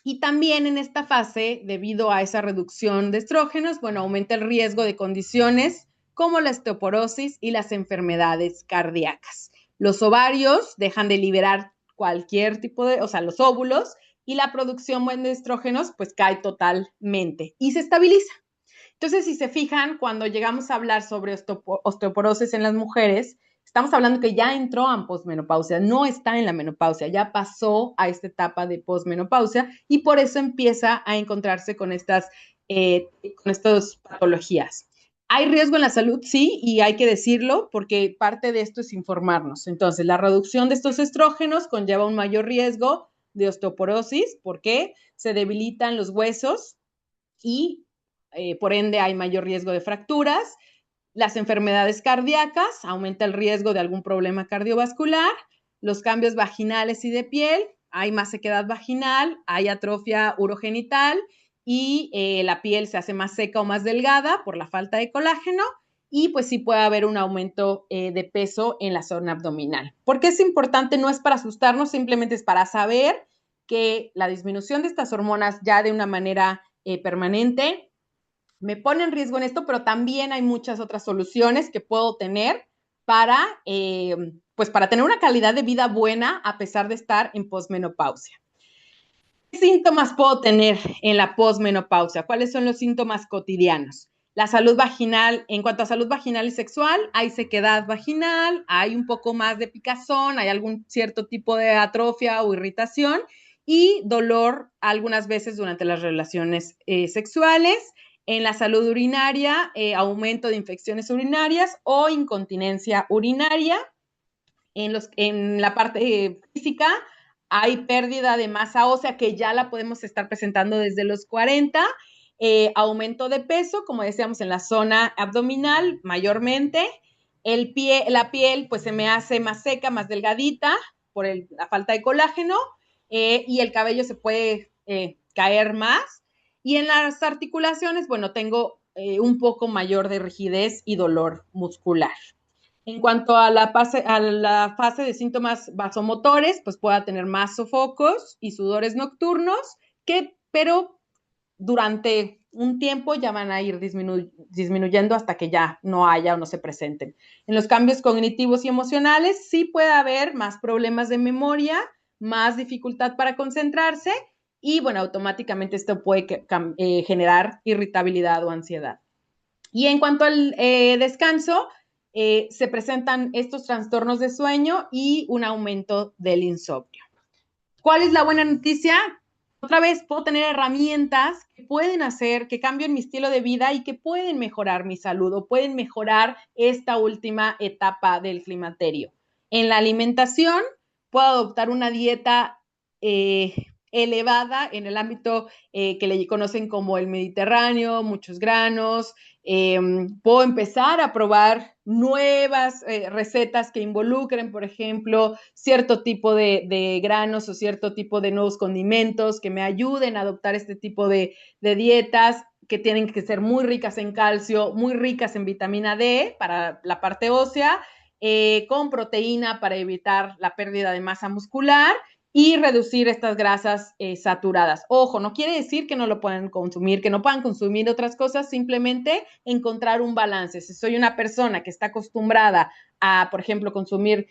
Y también en esta fase, debido a esa reducción de estrógenos, bueno, aumenta el riesgo de condiciones como la osteoporosis y las enfermedades cardíacas. Los ovarios dejan de liberar cualquier tipo de, o sea, los óvulos, y la producción de estrógenos pues cae totalmente y se estabiliza. Entonces, si se fijan, cuando llegamos a hablar sobre osteoporosis en las mujeres, estamos hablando que ya entró en posmenopausia, no está en la menopausia, ya pasó a esta etapa de posmenopausia y por eso empieza a encontrarse con estas patologías. ¿Hay riesgo en la salud? Sí, y hay que decirlo porque parte de esto es informarnos. Entonces, la reducción de estos estrógenos conlleva un mayor riesgo de osteoporosis porque se debilitan los huesos y por ende hay mayor riesgo de fracturas. Las enfermedades cardíacas, aumenta el riesgo de algún problema cardiovascular. Los cambios vaginales y de piel, hay más sequedad vaginal, hay atrofia urogenital y la piel se hace más seca o más delgada por la falta de colágeno y pues sí puede haber un aumento de peso en la zona abdominal. ¿Por qué es importante? No es para asustarnos, simplemente es para saber que la disminución de estas hormonas ya de una manera permanente me pone en riesgo en esto, pero también hay muchas otras soluciones que puedo tener para, pues para tener una calidad de vida buena a pesar de estar en posmenopausia. ¿Qué síntomas puedo tener en la posmenopausia? ¿Cuáles son los síntomas cotidianos? La salud vaginal, en cuanto a salud vaginal y sexual, hay sequedad vaginal, hay un poco más de picazón, hay algún cierto tipo de atrofia o irritación y dolor algunas veces durante las relaciones sexuales. En la salud urinaria, aumento de infecciones urinarias o incontinencia urinaria. En la parte física, hay pérdida de masa ósea que ya la podemos estar presentando desde los 40, aumento de peso, como decíamos, en la zona abdominal mayormente, la piel pues se me hace más seca, más delgadita por la falta de colágeno y el cabello se puede caer más. Y en las articulaciones, bueno, tengo un poco mayor de rigidez y dolor muscular. En cuanto a la fase de síntomas vasomotores, pues pueda tener más sofocos y sudores nocturnos, pero durante un tiempo ya van a ir disminuyendo hasta que ya no haya o no se presenten. En los cambios cognitivos y emocionales sí puede haber más problemas de memoria, más dificultad para concentrarse y, bueno, automáticamente esto puede generar irritabilidad o ansiedad. Y en cuanto al descanso, se presentan estos trastornos de sueño y un aumento del insomnio. ¿Cuál es la buena noticia? Otra vez puedo tener herramientas que pueden hacer que cambien mi estilo de vida y que pueden mejorar mi salud o pueden mejorar esta última etapa del climaterio. En la alimentación, puedo adoptar una dieta elevada en el ámbito que le conocen como el Mediterráneo, muchos granos. Puedo empezar a probar nuevas recetas que involucren, por ejemplo, cierto tipo de granos o cierto tipo de nuevos condimentos que me ayuden a adoptar este tipo de dietas que tienen que ser muy ricas en calcio, muy ricas en vitamina D para la parte ósea, con proteína para evitar la pérdida de masa muscular y reducir estas grasas saturadas. Ojo, no quiere decir que no lo puedan consumir, que no puedan consumir otras cosas, simplemente encontrar un balance. Si soy una persona que está acostumbrada a, por ejemplo, consumir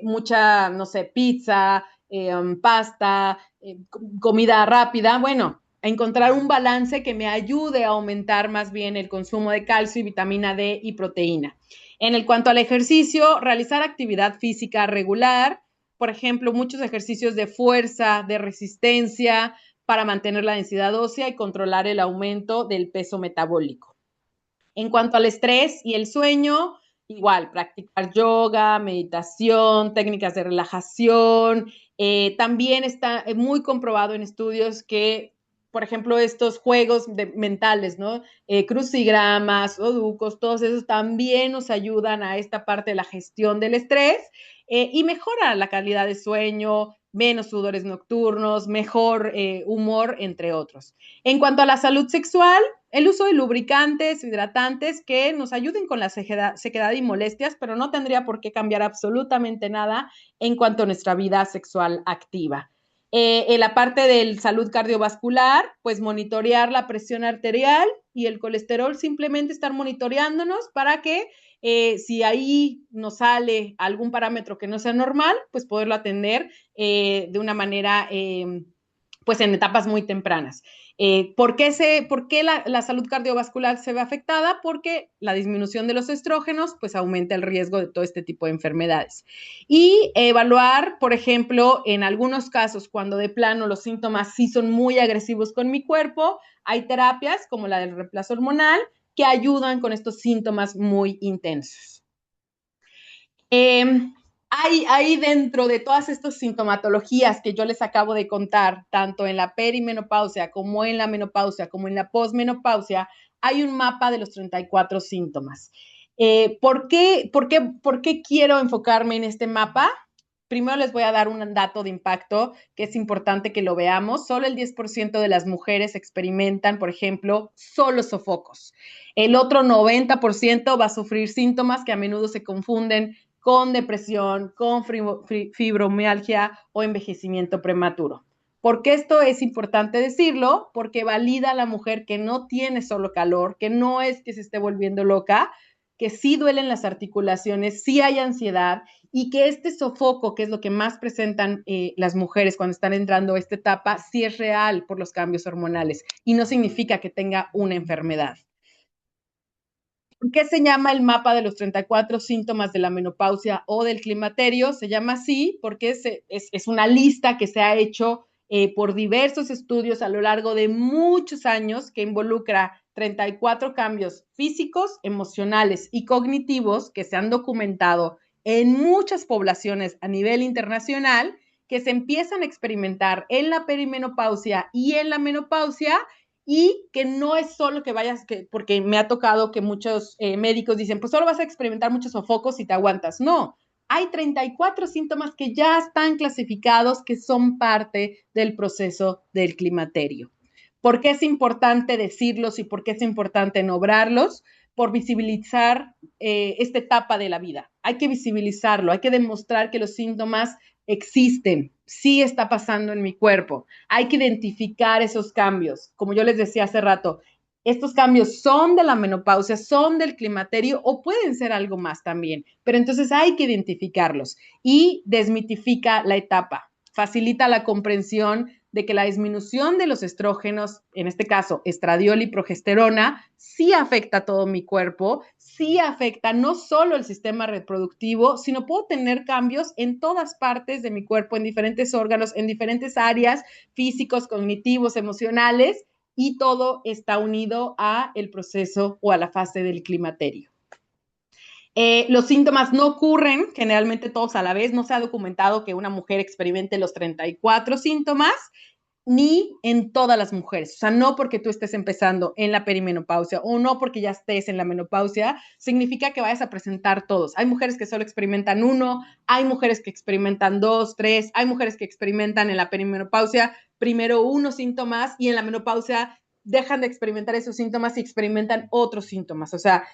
mucha, no sé, pizza, pasta, comida rápida, bueno, a encontrar un balance que me ayude a aumentar más bien el consumo de calcio y vitamina D y proteína. En el cuanto al ejercicio, realizar actividad física regular, por ejemplo, muchos ejercicios de fuerza, de resistencia, para mantener la densidad ósea y controlar el aumento del peso metabólico. En cuanto al estrés y el sueño, igual, practicar yoga, meditación, técnicas de relajación. También está muy comprobado en estudios que, por ejemplo, estos juegos mentales, ¿no? Crucigramas, sudokus, todos esos también nos ayudan a esta parte de la gestión del estrés y mejora la calidad de sueño, menos sudores nocturnos, mejor humor, entre otros. En cuanto a la salud sexual, el uso de lubricantes, hidratantes que nos ayuden con la sequedad y molestias, pero no tendría por qué cambiar absolutamente nada en cuanto a nuestra vida sexual activa. En la parte de salud cardiovascular, pues monitorear la presión arterial y el colesterol, simplemente estar monitoreándonos para que si ahí nos sale algún parámetro que no sea normal, pues poderlo atender de una manera, pues en etapas muy tempranas. ¿Por qué la salud cardiovascular se ve afectada? Porque la disminución de los estrógenos pues aumenta el riesgo de todo este tipo de enfermedades. Y evaluar, por ejemplo, en algunos casos, cuando de plano los síntomas sí son muy agresivos con mi cuerpo, hay terapias como la del reemplazo hormonal que ayudan con estos síntomas muy intensos. Hay dentro de todas estas sintomatologías que yo les acabo de contar, tanto en la perimenopausia como en la menopausia, como en la posmenopausia, hay un mapa de los 34 síntomas. ¿Por qué quiero enfocarme en este mapa? Primero les voy a dar un dato de impacto que es importante que lo veamos. Solo el 10% de las mujeres experimentan, por ejemplo, solo sofocos. El otro 90% va a sufrir síntomas que a menudo se confunden con depresión, con fibromialgia o envejecimiento prematuro. ¿Por qué esto es importante decirlo? Porque valida a la mujer que no tiene solo calor, que no es que se esté volviendo loca, que sí duelen las articulaciones, sí hay ansiedad y que este sofoco, que es lo que más presentan las mujeres cuando están entrando a esta etapa, sí es real por los cambios hormonales y no significa que tenga una enfermedad. ¿Por qué se llama el mapa de los 34 síntomas de la menopausia o del climaterio? Se llama así porque es una lista que se ha hecho por diversos estudios a lo largo de muchos años que involucra 34 cambios físicos, emocionales y cognitivos que se han documentado en muchas poblaciones a nivel internacional que se empiezan a experimentar en la perimenopausia y en la menopausia y que no es solo que vayas, porque me ha tocado que muchos médicos dicen, pues solo vas a experimentar muchos sofocos si te aguantas. No, hay 34 síntomas que ya están clasificados que son parte del proceso del climaterio. ¿Por qué es importante decirlos y por qué es importante nombrarlos? Por visibilizar esta etapa de la vida. Hay que visibilizarlo, hay que demostrar que los síntomas existen, sí está pasando en mi cuerpo. Hay que identificar esos cambios. Como yo les decía hace rato, estos cambios son de la menopausia, son del climaterio o pueden ser algo más también, pero entonces hay que identificarlos y desmitifica la etapa, facilita la comprensión de que la disminución de los estrógenos, en este caso estradiol y progesterona, sí afecta a todo mi cuerpo, sí afecta no solo el sistema reproductivo, sino puedo tener cambios en todas partes de mi cuerpo, en diferentes órganos, en diferentes áreas físicos, cognitivos, emocionales, y todo está unido a el proceso o a la fase del climaterio. Los síntomas no ocurren generalmente todos a la vez, no se ha documentado que una mujer experimente los 34 síntomas, ni en todas las mujeres. O sea, no porque tú estés empezando en la perimenopausia o no porque ya estés en la menopausia, significa que vayas a presentar todos. Hay mujeres que solo experimentan uno, hay mujeres que experimentan dos, tres, hay mujeres que experimentan en la perimenopausia primero unos síntomas y en la menopausia dejan de experimentar esos síntomas y experimentan otros síntomas. O sea,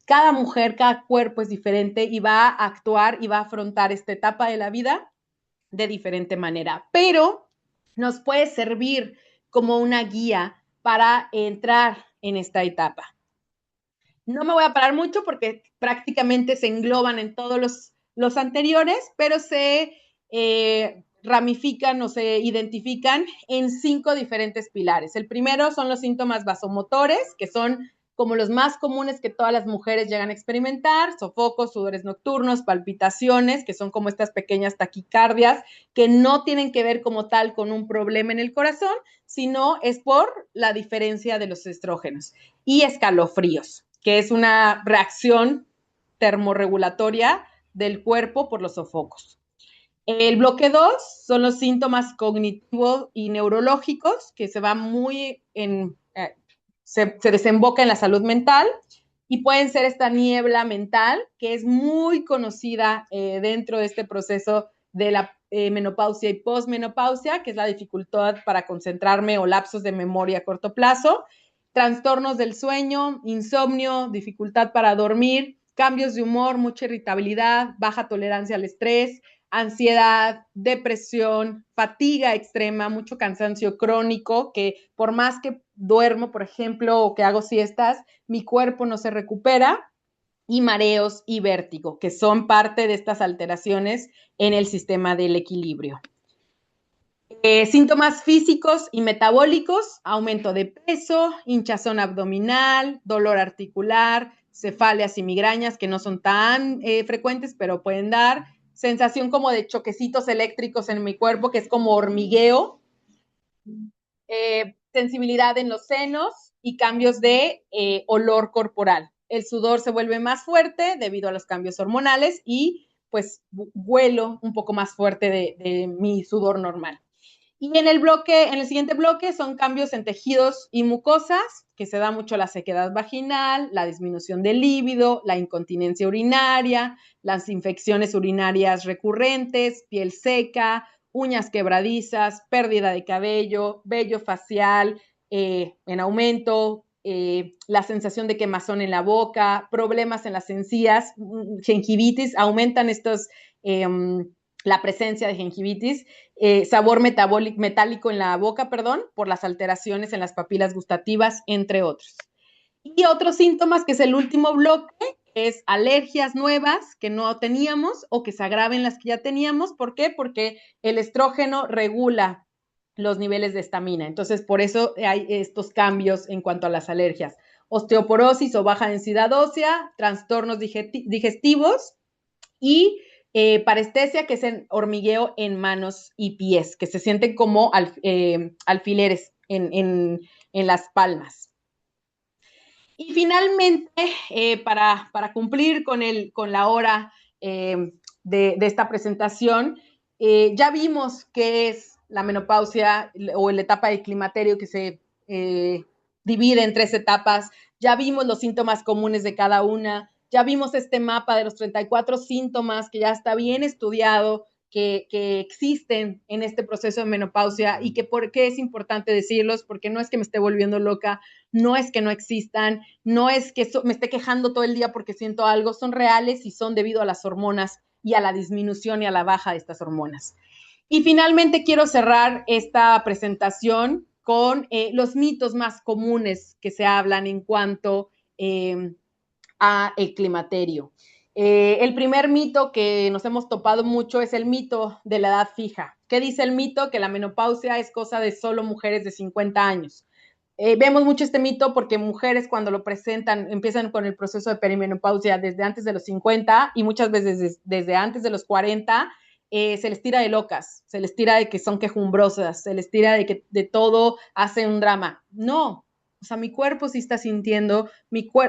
cada mujer, cada cuerpo es diferente y va a actuar y va a afrontar esta etapa de la vida de diferente manera. Pero nos puede servir como una guía para entrar en esta etapa. No me voy a parar mucho porque prácticamente se engloban en todos los anteriores, pero se ramifican o se identifican en 5 diferentes pilares. El primero son los síntomas vasomotores, que son como los más comunes que todas las mujeres llegan a experimentar: sofocos, sudores nocturnos, palpitaciones, que son como estas pequeñas taquicardias que no tienen que ver como tal con un problema en el corazón, sino es por la diferencia de los estrógenos. Y escalofríos, que es una reacción termorregulatoria del cuerpo por los sofocos. El bloque 2 son los síntomas cognitivos y neurológicos, que se va muy en, se desemboca en la salud mental, y pueden ser esta niebla mental, que es muy conocida dentro de este proceso de la menopausia y posmenopausia, que es la dificultad para concentrarme o lapsos de memoria a corto plazo, trastornos del sueño, insomnio, dificultad para dormir, cambios de humor, mucha irritabilidad, baja tolerancia al estrés, ansiedad, depresión, fatiga extrema, mucho cansancio crónico, que por más que duermo, por ejemplo, o que hago siestas, mi cuerpo no se recupera, y mareos y vértigo, que son parte de estas alteraciones en el sistema del equilibrio. Síntomas físicos y metabólicos: aumento de peso, hinchazón abdominal, dolor articular, cefaleas y migrañas, que no son tan frecuentes, pero pueden dar. Sensación como de choquecitos eléctricos en mi cuerpo, que es como hormigueo. Sensibilidad en los senos y cambios de olor corporal. El sudor se vuelve más fuerte debido a los cambios hormonales y pues huelo un poco más fuerte de mi sudor normal. Y en el siguiente bloque son cambios en tejidos y mucosas, que se da mucho la sequedad vaginal, la disminución del líbido, la incontinencia urinaria, las infecciones urinarias recurrentes, piel seca, uñas quebradizas, pérdida de cabello, vello facial en aumento, la sensación de quemazón en la boca, problemas en las encías, gingivitis, aumentan estos, la presencia de gingivitis, sabor metálico en la boca, perdón, por las alteraciones en las papilas gustativas, entre otros. Y otros síntomas, que es el último bloque, es alergias nuevas que no teníamos o que se agraven las que ya teníamos. ¿Por qué? Porque el estrógeno regula los niveles de estamina. Entonces, por eso hay estos cambios en cuanto a las alergias. Osteoporosis o baja densidad ósea, trastornos digestivos y parestesia, que es el hormigueo en manos y pies, que se sienten como alfileres en las palmas. Y finalmente, para cumplir con la hora de esta presentación, ya vimos qué es la menopausia o la etapa del climaterio, que se divide en 3 etapas. Ya vimos los síntomas comunes de cada una. Ya vimos este mapa de los 34 síntomas que ya está bien estudiado, que existen en este proceso de menopausia, y que por qué es importante decirlos, porque no es que me esté volviendo loca, no es que no existan, no es que me esté quejando todo el día porque siento algo, son reales y son debido a las hormonas y a la disminución y a la baja de estas hormonas. Y finalmente quiero cerrar esta presentación con los mitos más comunes que se hablan en cuanto a el climaterio. El primer mito que nos hemos topado mucho es el mito de la edad fija. ¿Qué dice el mito? Que la menopausia es cosa de solo mujeres de 50 años. Vemos mucho este mito porque mujeres cuando lo presentan empiezan con el proceso de perimenopausia desde antes de los 50 y muchas veces desde antes de los 40. Se les tira de locas, se les tira de que son quejumbrosas, se les tira de que de todo hacen un drama. No, o sea, mi cuerpo sí está sintiendo,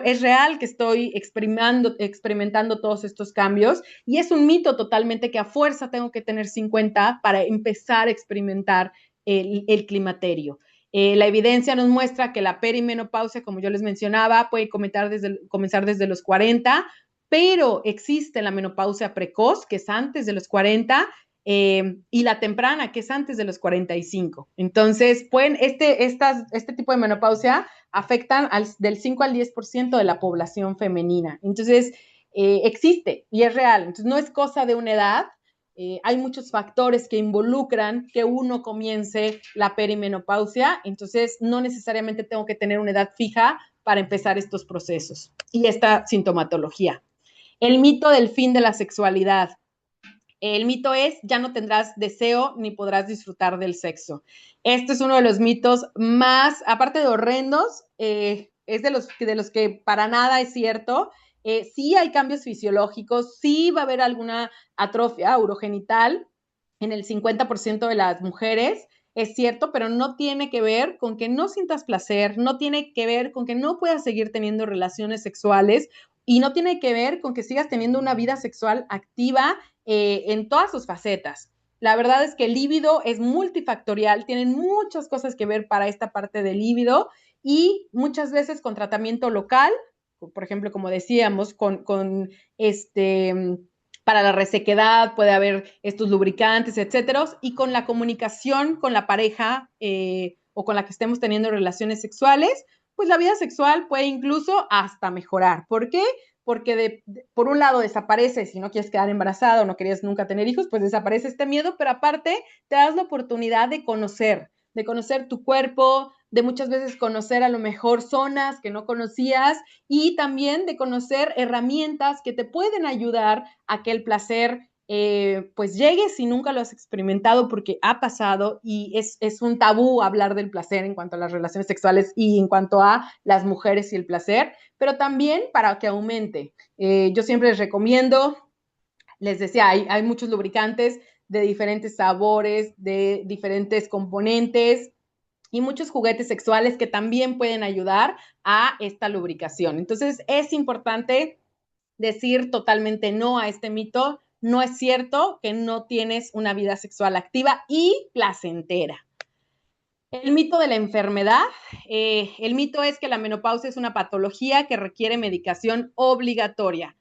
es real que estoy experimentando todos estos cambios y es un mito totalmente que a fuerza tengo que tener 50 para empezar a experimentar el climaterio. La evidencia nos muestra que la perimenopausia, como yo les mencionaba, puede comenzar desde los 40, pero existe la menopausia precoz, que es antes de los 40, y la temprana, que es antes de los 45. Entonces, este tipo de menopausia afectan del 5 al 10% de la población femenina. Entonces, existe y es real. Entonces, no es cosa de una edad. Hay muchos factores que involucran que uno comience la perimenopausia, entonces no necesariamente tengo que tener una edad fija para empezar estos procesos y esta sintomatología. El mito del fin de la sexualidad. El mito es, ya no tendrás deseo ni podrás disfrutar del sexo. Este es uno de los mitos más, aparte de horrendos, es de los que para nada es cierto. Sí hay cambios fisiológicos, sí va a haber alguna atrofia urogenital en el 50% de las mujeres, es cierto, pero no tiene que ver con que no sientas placer, no tiene que ver con que no puedas seguir teniendo relaciones sexuales y no tiene que ver con que sigas teniendo una vida sexual activa en todas sus facetas. La verdad es que el líbido es multifactorial, tienen muchas cosas que ver para esta parte del líbido y muchas veces con tratamiento local, por ejemplo, como decíamos, para la resequedad puede haber estos lubricantes, etcétera, y con la comunicación con la pareja o con la que estemos teniendo relaciones sexuales, pues la vida sexual puede incluso hasta mejorar. ¿Por qué? Porque por un lado desaparece, si no quieres quedar embarazada o no querías nunca tener hijos, pues desaparece este miedo, pero aparte te das la oportunidad de conocer tu cuerpo, de muchas veces conocer a lo mejor zonas que no conocías y también de conocer herramientas que te pueden ayudar a que el placer pues llegue si nunca lo has experimentado porque ha pasado y es un tabú hablar del placer en cuanto a las relaciones sexuales y en cuanto a las mujeres y el placer, pero también para que aumente. Yo siempre les recomiendo, les decía, hay muchos lubricantes de diferentes sabores, de diferentes componentes y muchos juguetes sexuales que también pueden ayudar a esta lubricación. Entonces es importante decir totalmente no a este mito. No es cierto que no tienes una vida sexual activa y placentera. El mito de la enfermedad. El mito es que la menopausia es una patología que requiere medicación obligatoria.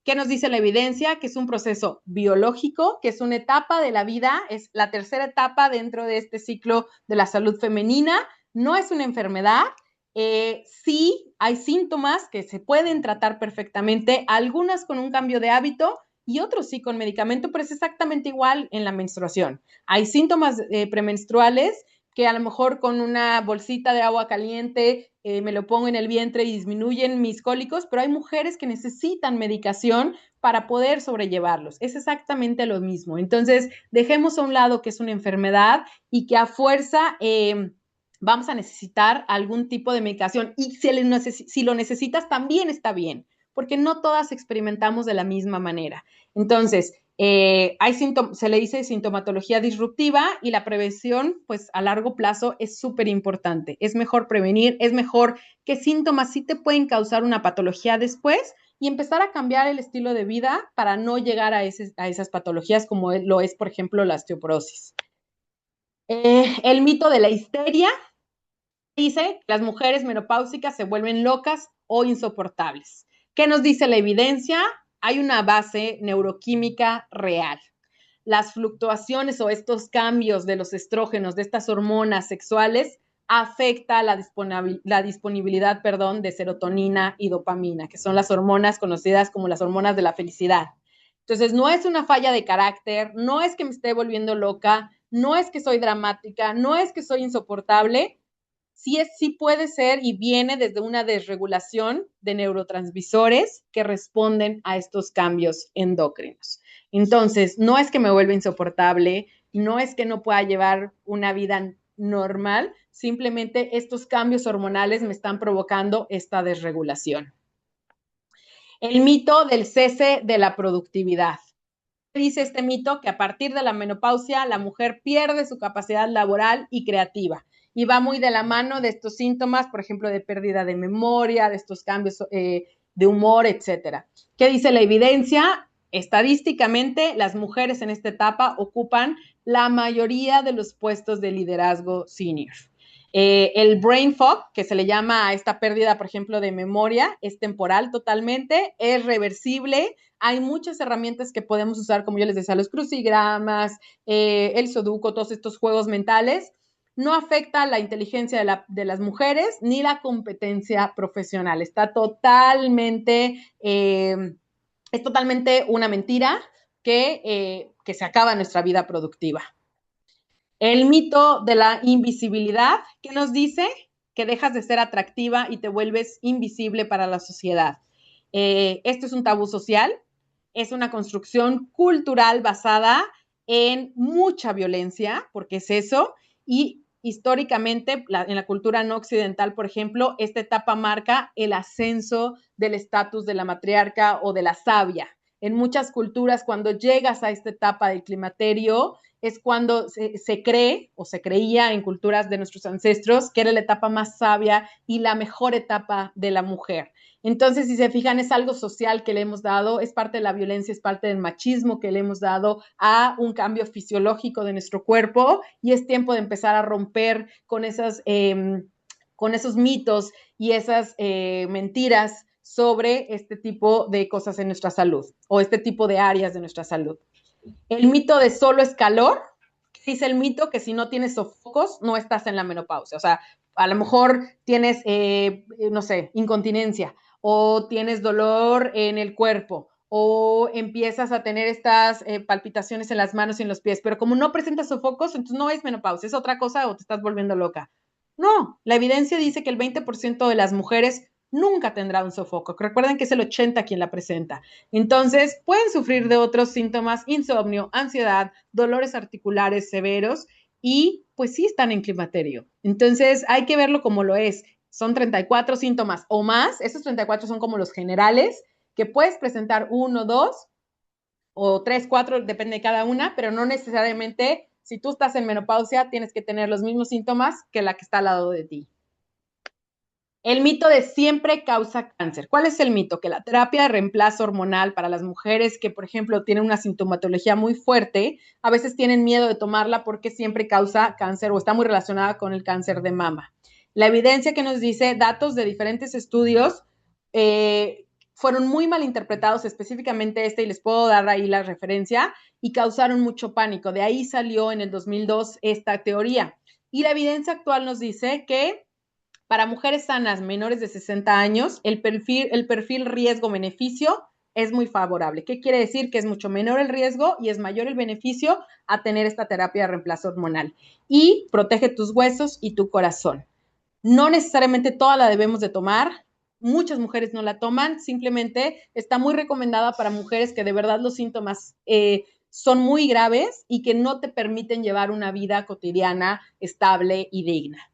¿Qué nos dice la evidencia? Que es un proceso biológico, que es una etapa de la vida, es la tercera etapa dentro de este ciclo de la salud femenina, no es una enfermedad. Sí hay síntomas que se pueden tratar perfectamente, algunas con un cambio de hábito y otros sí con medicamento, pero es exactamente igual en la menstruación. Hay síntomas premenstruales que a lo mejor con una bolsita de agua caliente me lo pongo en el vientre y disminuyen mis cólicos, pero hay mujeres que necesitan medicación para poder sobrellevarlos. Es exactamente lo mismo. Entonces, dejemos a un lado que es una enfermedad y que a fuerza vamos a necesitar algún tipo de medicación. Y si lo necesitas, también está bien, porque no todas experimentamos de la misma manera. Entonces, se le dice sintomatología disruptiva y la prevención, pues a largo plazo es súper importante. Es mejor prevenir, es mejor que síntomas sí te pueden causar una patología después y empezar a cambiar el estilo de vida para no llegar a esas patologías como lo es, por ejemplo, la osteoporosis. El mito de la histeria dice que las mujeres menopáusicas se vuelven locas o insoportables. ¿Qué nos dice la evidencia? Hay una base neuroquímica real. Las fluctuaciones o estos cambios de los estrógenos, de estas hormonas sexuales, afecta la disponibilidad, de serotonina y dopamina, que son las hormonas conocidas como las hormonas de la felicidad. Entonces, no es una falla de carácter, no es que me esté volviendo loca, no es que soy dramática, no es que soy insoportable, sí puede ser y viene desde una desregulación de neurotransmisores que responden a estos cambios endocrinos. Entonces, no es que me vuelva insoportable, no es que no pueda llevar una vida normal, simplemente estos cambios hormonales me están provocando esta desregulación. El mito del cese de la productividad. Dice este mito que a partir de la menopausia la mujer pierde su capacidad laboral y creativa y va muy de la mano de estos síntomas, por ejemplo, de pérdida de memoria, de estos cambios de humor, etcétera. ¿Qué dice la evidencia? Estadísticamente, las mujeres en esta etapa ocupan la mayoría de los puestos de liderazgo senior. El brain fog, que se le llama a esta pérdida, por ejemplo, de memoria, es temporal totalmente, es reversible. Hay muchas herramientas que podemos usar, como yo les decía, los crucigramas, el sudoku, todos estos juegos mentales. No afecta la inteligencia de las mujeres ni la competencia profesional. Está totalmente, es totalmente una mentira que se acaba en nuestra vida productiva. El mito de la invisibilidad, ¿qué nos dice? Que dejas de ser atractiva y te vuelves invisible para la sociedad. Esto es un tabú social, es una construcción cultural basada en mucha violencia, porque es eso, y históricamente en la cultura no occidental, por ejemplo, esta etapa marca el ascenso del estatus de la matriarca o de la sabia. En muchas culturas, cuando llegas a esta etapa del climaterio, es cuando se cree o se creía en culturas de nuestros ancestros que era la etapa más sabia y la mejor etapa de la mujer. Entonces, si se fijan, es algo social que le hemos dado, es parte de la violencia, es parte del machismo que le hemos dado a un cambio fisiológico de nuestro cuerpo y es tiempo de empezar a romper con esos mitos y esas mentiras sobre este tipo de cosas en nuestra salud o este tipo de áreas de nuestra salud. El mito de solo es calor, dice el mito que si no tienes sofocos no estás en la menopausia. O sea, a lo mejor tienes, no sé, incontinencia o tienes dolor en el cuerpo o empiezas a tener estas palpitaciones en las manos y en los pies, pero como no presentas sofocos, entonces no es menopausia, es otra cosa o te estás volviendo loca. No, la evidencia dice que el 20% de las mujeres nunca tendrá un sofoco. Recuerden que es el 80% quien la presenta. Entonces, pueden sufrir de otros síntomas, insomnio, ansiedad, dolores articulares severos y pues sí están en climaterio. Entonces, hay que verlo como lo es. Son 34 síntomas o más. Esos 34 son como los generales, que puedes presentar 1, 2 o 3, 4, depende de cada una, pero no necesariamente si tú estás en menopausia tienes que tener los mismos síntomas que la que está al lado de ti. El mito de siempre causa cáncer. ¿Cuál es el mito? Que la terapia de reemplazo hormonal para las mujeres que, por ejemplo, tienen una sintomatología muy fuerte, a veces tienen miedo de tomarla porque siempre causa cáncer o está muy relacionada con el cáncer de mama. La evidencia que nos dice, datos de diferentes estudios, fueron muy mal interpretados, específicamente y les puedo dar ahí la referencia, y causaron mucho pánico. De ahí salió en el 2002 esta teoría. Y la evidencia actual nos dice que para mujeres sanas menores de 60 años, el perfil riesgo-beneficio es muy favorable. ¿Qué quiere decir? Que es mucho menor el riesgo y es mayor el beneficio a tener esta terapia de reemplazo hormonal. Y protege tus huesos y tu corazón. No necesariamente toda la debemos de tomar. Muchas mujeres no la toman. Simplemente está muy recomendada para mujeres que de verdad los síntomas son muy graves y que no te permiten llevar una vida cotidiana estable y digna.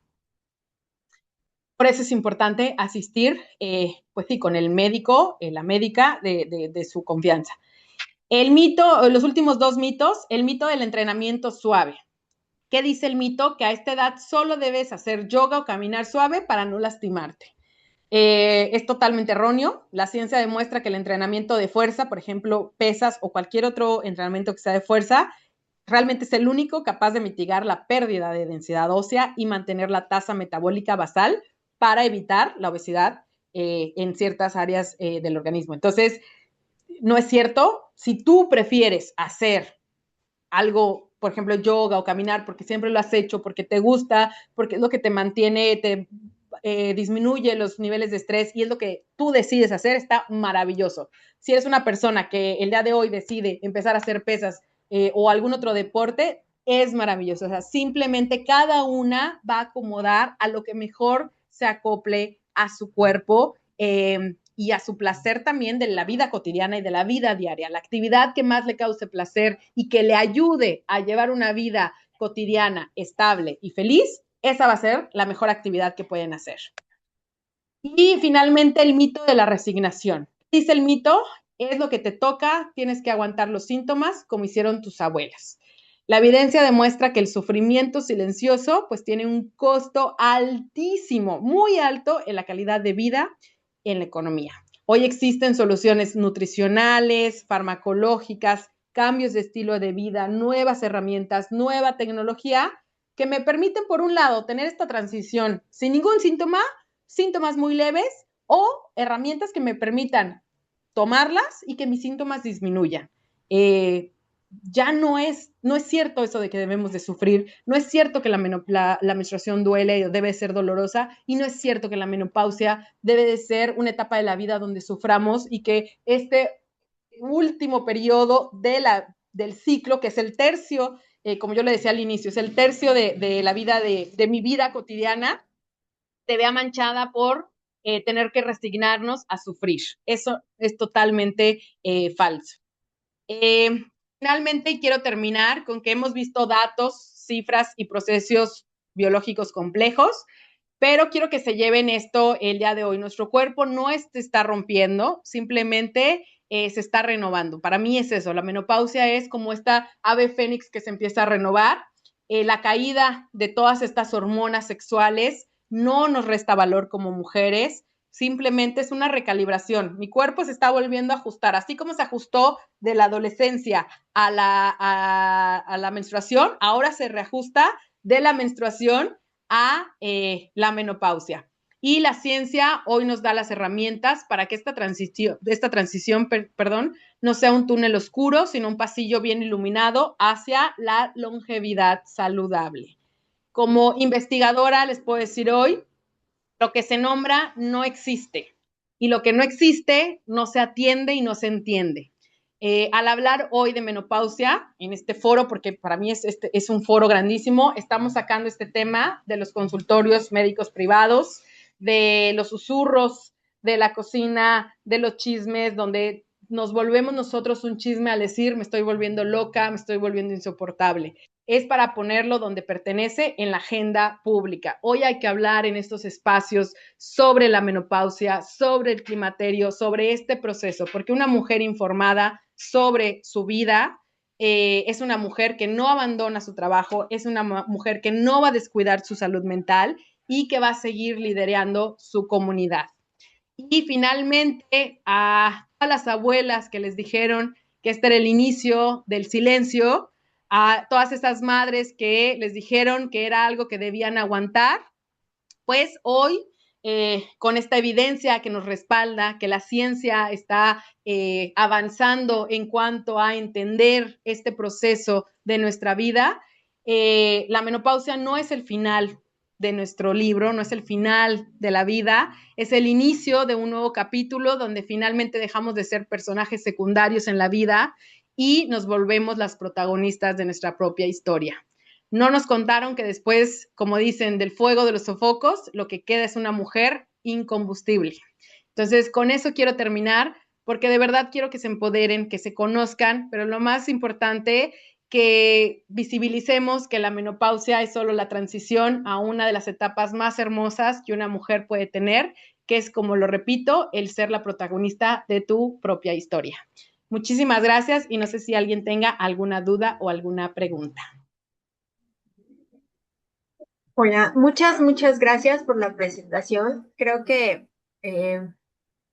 Por eso es importante asistir, pues sí, con el médico, la médica de su confianza. El mito, los últimos dos mitos, el mito del entrenamiento suave. ¿Qué dice el mito? Que a esta edad solo debes hacer yoga o caminar suave para no lastimarte. Es totalmente erróneo. La ciencia demuestra que el entrenamiento de fuerza, por ejemplo, pesas o cualquier otro entrenamiento que sea de fuerza, realmente es el único capaz de mitigar la pérdida de densidad ósea y mantener la tasa metabólica basal para evitar la obesidad en ciertas áreas del organismo. Entonces, no es cierto. Si tú prefieres hacer algo, por ejemplo, yoga o caminar, porque siempre lo has hecho, porque te gusta, porque es lo que te mantiene, disminuye los niveles de estrés y es lo que tú decides hacer, está maravilloso. Si eres una persona que el día de hoy decide empezar a hacer pesas o algún otro deporte, es maravilloso. O sea, simplemente cada una va a acomodar a lo que mejor se acople a su cuerpo y a su placer también de la vida cotidiana y de la vida diaria. La actividad que más le cause placer y que le ayude a llevar una vida cotidiana, estable y feliz, esa va a ser la mejor actividad que pueden hacer. Y finalmente el mito de la resignación. Dice el mito, es lo que te toca, tienes que aguantar los síntomas como hicieron tus abuelas. La evidencia demuestra que el sufrimiento silencioso pues tiene un costo altísimo, muy alto en la calidad de vida, en la economía. Hoy existen soluciones nutricionales, farmacológicas, cambios de estilo de vida, nuevas herramientas, nueva tecnología que me permiten, por un lado, tener esta transición sin ningún síntoma, síntomas muy leves o herramientas que me permitan tomarlas y que mis síntomas disminuyan. Ya no es cierto eso de que debemos de sufrir, no es cierto que la menstruación duele o debe ser dolorosa y no es cierto que la menopausia debe de ser una etapa de la vida donde suframos y que este último periodo del ciclo, que es el tercio, como yo le decía al inicio, es el tercio de la vida de mi vida cotidiana, te vea manchada por tener que resignarnos a sufrir. Eso es totalmente falso. Finalmente, quiero terminar con que hemos visto datos, cifras y procesos biológicos complejos, pero quiero que se lleven esto el día de hoy. Nuestro cuerpo no se está rompiendo, simplemente se está renovando. Para mí es eso, la menopausia es como esta ave fénix que se empieza a renovar. La caída de todas estas hormonas sexuales no nos resta valor como mujeres, simplemente es una recalibración. Mi cuerpo se está volviendo a ajustar, así como se ajustó de la adolescencia a la menstruación, ahora se reajusta de la menstruación a la menopausia. Y la ciencia hoy nos da las herramientas para que esta transición, no sea un túnel oscuro, sino un pasillo bien iluminado hacia la longevidad saludable. Como investigadora les puedo decir hoy, lo que se nombra no existe y lo que no existe no se atiende y no se entiende. Al hablar hoy de menopausia en este foro, porque para mí es un foro grandísimo, estamos sacando este tema de los consultorios médicos privados, de los susurros de la cocina, de los chismes, donde nos volvemos nosotros un chisme al decir me estoy volviendo loca, me estoy volviendo insoportable. Es para ponerlo donde pertenece en la agenda pública. Hoy hay que hablar en estos espacios sobre la menopausia, sobre el climaterio, sobre este proceso, porque una mujer informada sobre su vida es una mujer que no abandona su trabajo, es una mujer que no va a descuidar su salud mental y que va a seguir liderando su comunidad. Y finalmente, a todas las abuelas que les dijeron que este era el inicio del silencio, a todas esas madres que les dijeron que era algo que debían aguantar, pues hoy, con esta evidencia que nos respalda, que la ciencia está avanzando en cuanto a entender este proceso de nuestra vida, la menopausia no es el final de nuestro libro, no es el final de la vida, es el inicio de un nuevo capítulo donde finalmente dejamos de ser personajes secundarios en la vida y nos volvemos las protagonistas de nuestra propia historia. No nos contaron que después, como dicen, del fuego de los sofocos, lo que queda es una mujer incombustible. Entonces, con eso quiero terminar, porque de verdad quiero que se empoderen, que se conozcan, pero lo más importante, que visibilicemos que la menopausia es solo la transición a una de las etapas más hermosas que una mujer puede tener, que es, como lo repito, el ser la protagonista de tu propia historia. Muchísimas gracias y no sé si alguien tenga alguna duda o alguna pregunta. Hola, muchas gracias por la presentación. Creo que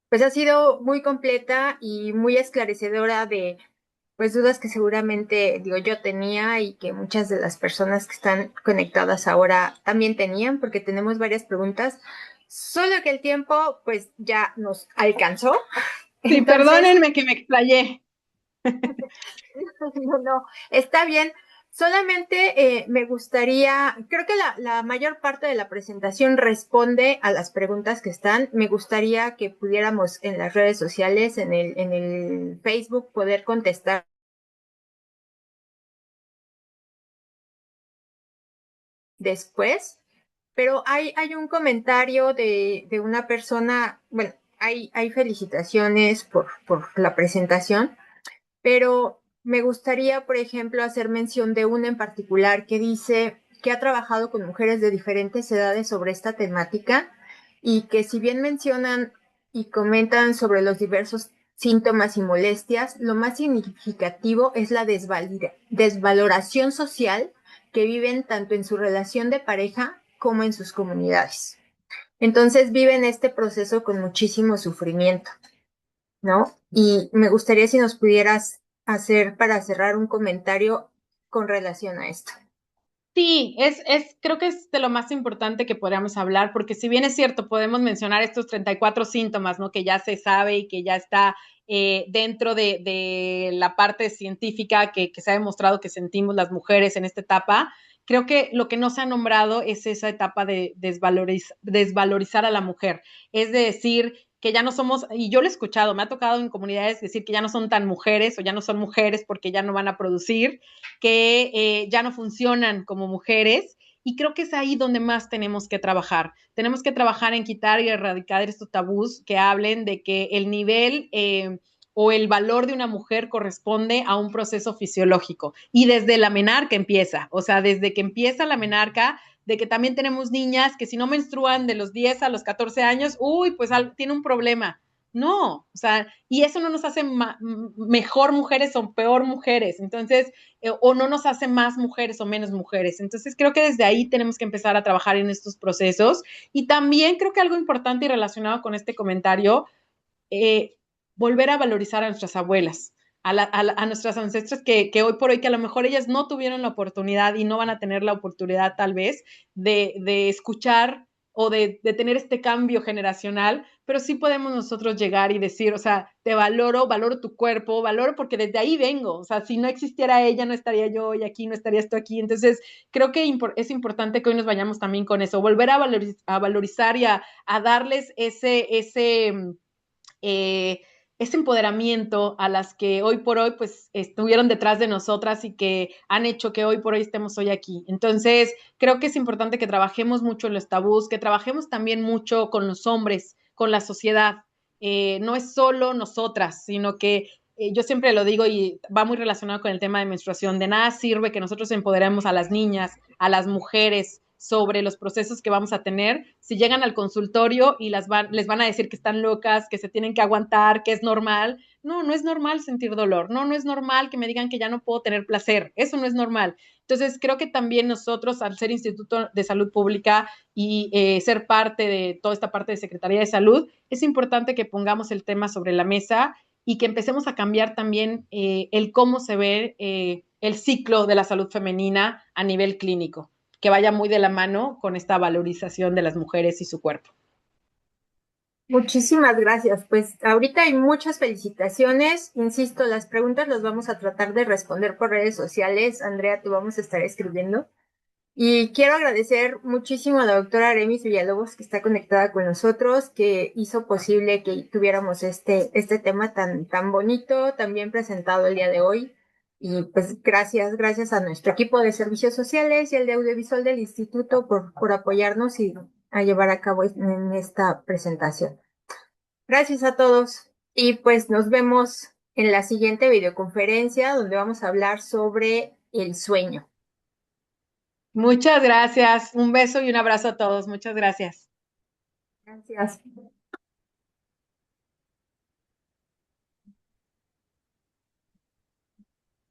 pues ha sido muy completa y muy esclarecedora de pues dudas que seguramente digo yo tenía y que muchas de las personas que están conectadas ahora también tenían, porque tenemos varias preguntas, solo que el tiempo pues ya nos alcanzó. Sí, Entonces, perdónenme que me explayé. no, está bien. Solamente me gustaría, creo que la mayor parte de la presentación responde a las preguntas que están. Me gustaría que pudiéramos en las redes sociales, en el Facebook, poder contestar después. Pero hay un comentario de una persona, bueno, hay felicitaciones por la presentación, pero me gustaría, por ejemplo, hacer mención de una en particular que dice que ha trabajado con mujeres de diferentes edades sobre esta temática y que si bien mencionan y comentan sobre los diversos síntomas y molestias, lo más significativo es la desvaloración social que viven tanto en su relación de pareja como en sus comunidades. Entonces viven este proceso con muchísimo sufrimiento, ¿no? Y me gustaría si nos pudieras hacer para cerrar un comentario con relación a esto. Sí, creo que es de lo más importante que podríamos hablar, porque si bien es cierto, podemos mencionar estos 34 síntomas, ¿no? Que ya se sabe y que ya está dentro de la parte científica que se ha demostrado que sentimos las mujeres en esta etapa. Creo que lo que no se ha nombrado es esa etapa de desvalorizar a la mujer. Es de decir, que ya no somos, y yo lo he escuchado, me ha tocado en comunidades decir que ya no son tan mujeres o ya no son mujeres porque ya no van a producir, que ya no funcionan como mujeres. Y creo que es ahí donde más tenemos que trabajar. Tenemos que trabajar en quitar y erradicar estos tabús que hablen de que el nivel o el valor de una mujer corresponde a un proceso fisiológico. Y desde la menarca empieza, o sea, desde que empieza la menarca, de que también tenemos niñas que si no menstruan de los 10 a los 14 años, uy, pues tiene un problema. No, o sea, y eso no nos hace mejor mujeres o peor mujeres. Entonces, o no nos hace más mujeres o menos mujeres. Entonces creo que desde ahí tenemos que empezar a trabajar en estos procesos. Y también creo que algo importante y relacionado con este comentario, eh, volver a valorizar a nuestras abuelas, a nuestras ancestras que hoy por hoy, que a lo mejor ellas no tuvieron la oportunidad y no van a tener la oportunidad tal vez de escuchar o de tener este cambio generacional, pero sí podemos nosotros llegar y decir, o sea, te valoro, valoro tu cuerpo, valoro porque desde ahí vengo, o sea, si no existiera ella, no estaría yo hoy aquí, no estaría esto aquí. Entonces creo que es importante que hoy nos vayamos también con eso, volver a valorizar y a darles eh, ese empoderamiento a las que hoy por hoy pues estuvieron detrás de nosotras y que han hecho que hoy por hoy estemos hoy aquí. Entonces, creo que es importante que trabajemos mucho en los tabús, que trabajemos también mucho con los hombres, con la sociedad. No es solo nosotras, sino que yo siempre lo digo y va muy relacionado con el tema de menstruación. De nada sirve que nosotros empoderemos a las niñas, a las mujeres sobre los procesos que vamos a tener si llegan al consultorio y les van a decir que están locas, que se tienen que aguantar, que es normal. No, no es normal sentir dolor. No, no es normal que me digan que ya no puedo tener placer. Eso no es normal. Entonces, creo que también nosotros, al ser Instituto de Salud Pública y ser parte de toda esta parte de Secretaría de Salud, es importante que pongamos el tema sobre la mesa y que empecemos a cambiar también el cómo se ve el ciclo de la salud femenina a nivel clínico, que vaya muy de la mano con esta valorización de las mujeres y su cuerpo. Muchísimas gracias. Pues ahorita hay muchas felicitaciones. Insisto, las preguntas las vamos a tratar de responder por redes sociales. Andrea, te vamos a estar escribiendo. Y quiero agradecer muchísimo a la doctora Aremis Villalobos que está conectada con nosotros, que hizo posible que tuviéramos este tema tan bonito, tan bien presentado el día de hoy. Y pues gracias a nuestro equipo de servicios sociales y el de audiovisual del instituto por apoyarnos y a llevar a cabo en esta presentación. Gracias a todos y pues nos vemos en la siguiente videoconferencia donde vamos a hablar sobre el sueño. Muchas gracias. Un beso y un abrazo a todos. Muchas gracias. Gracias.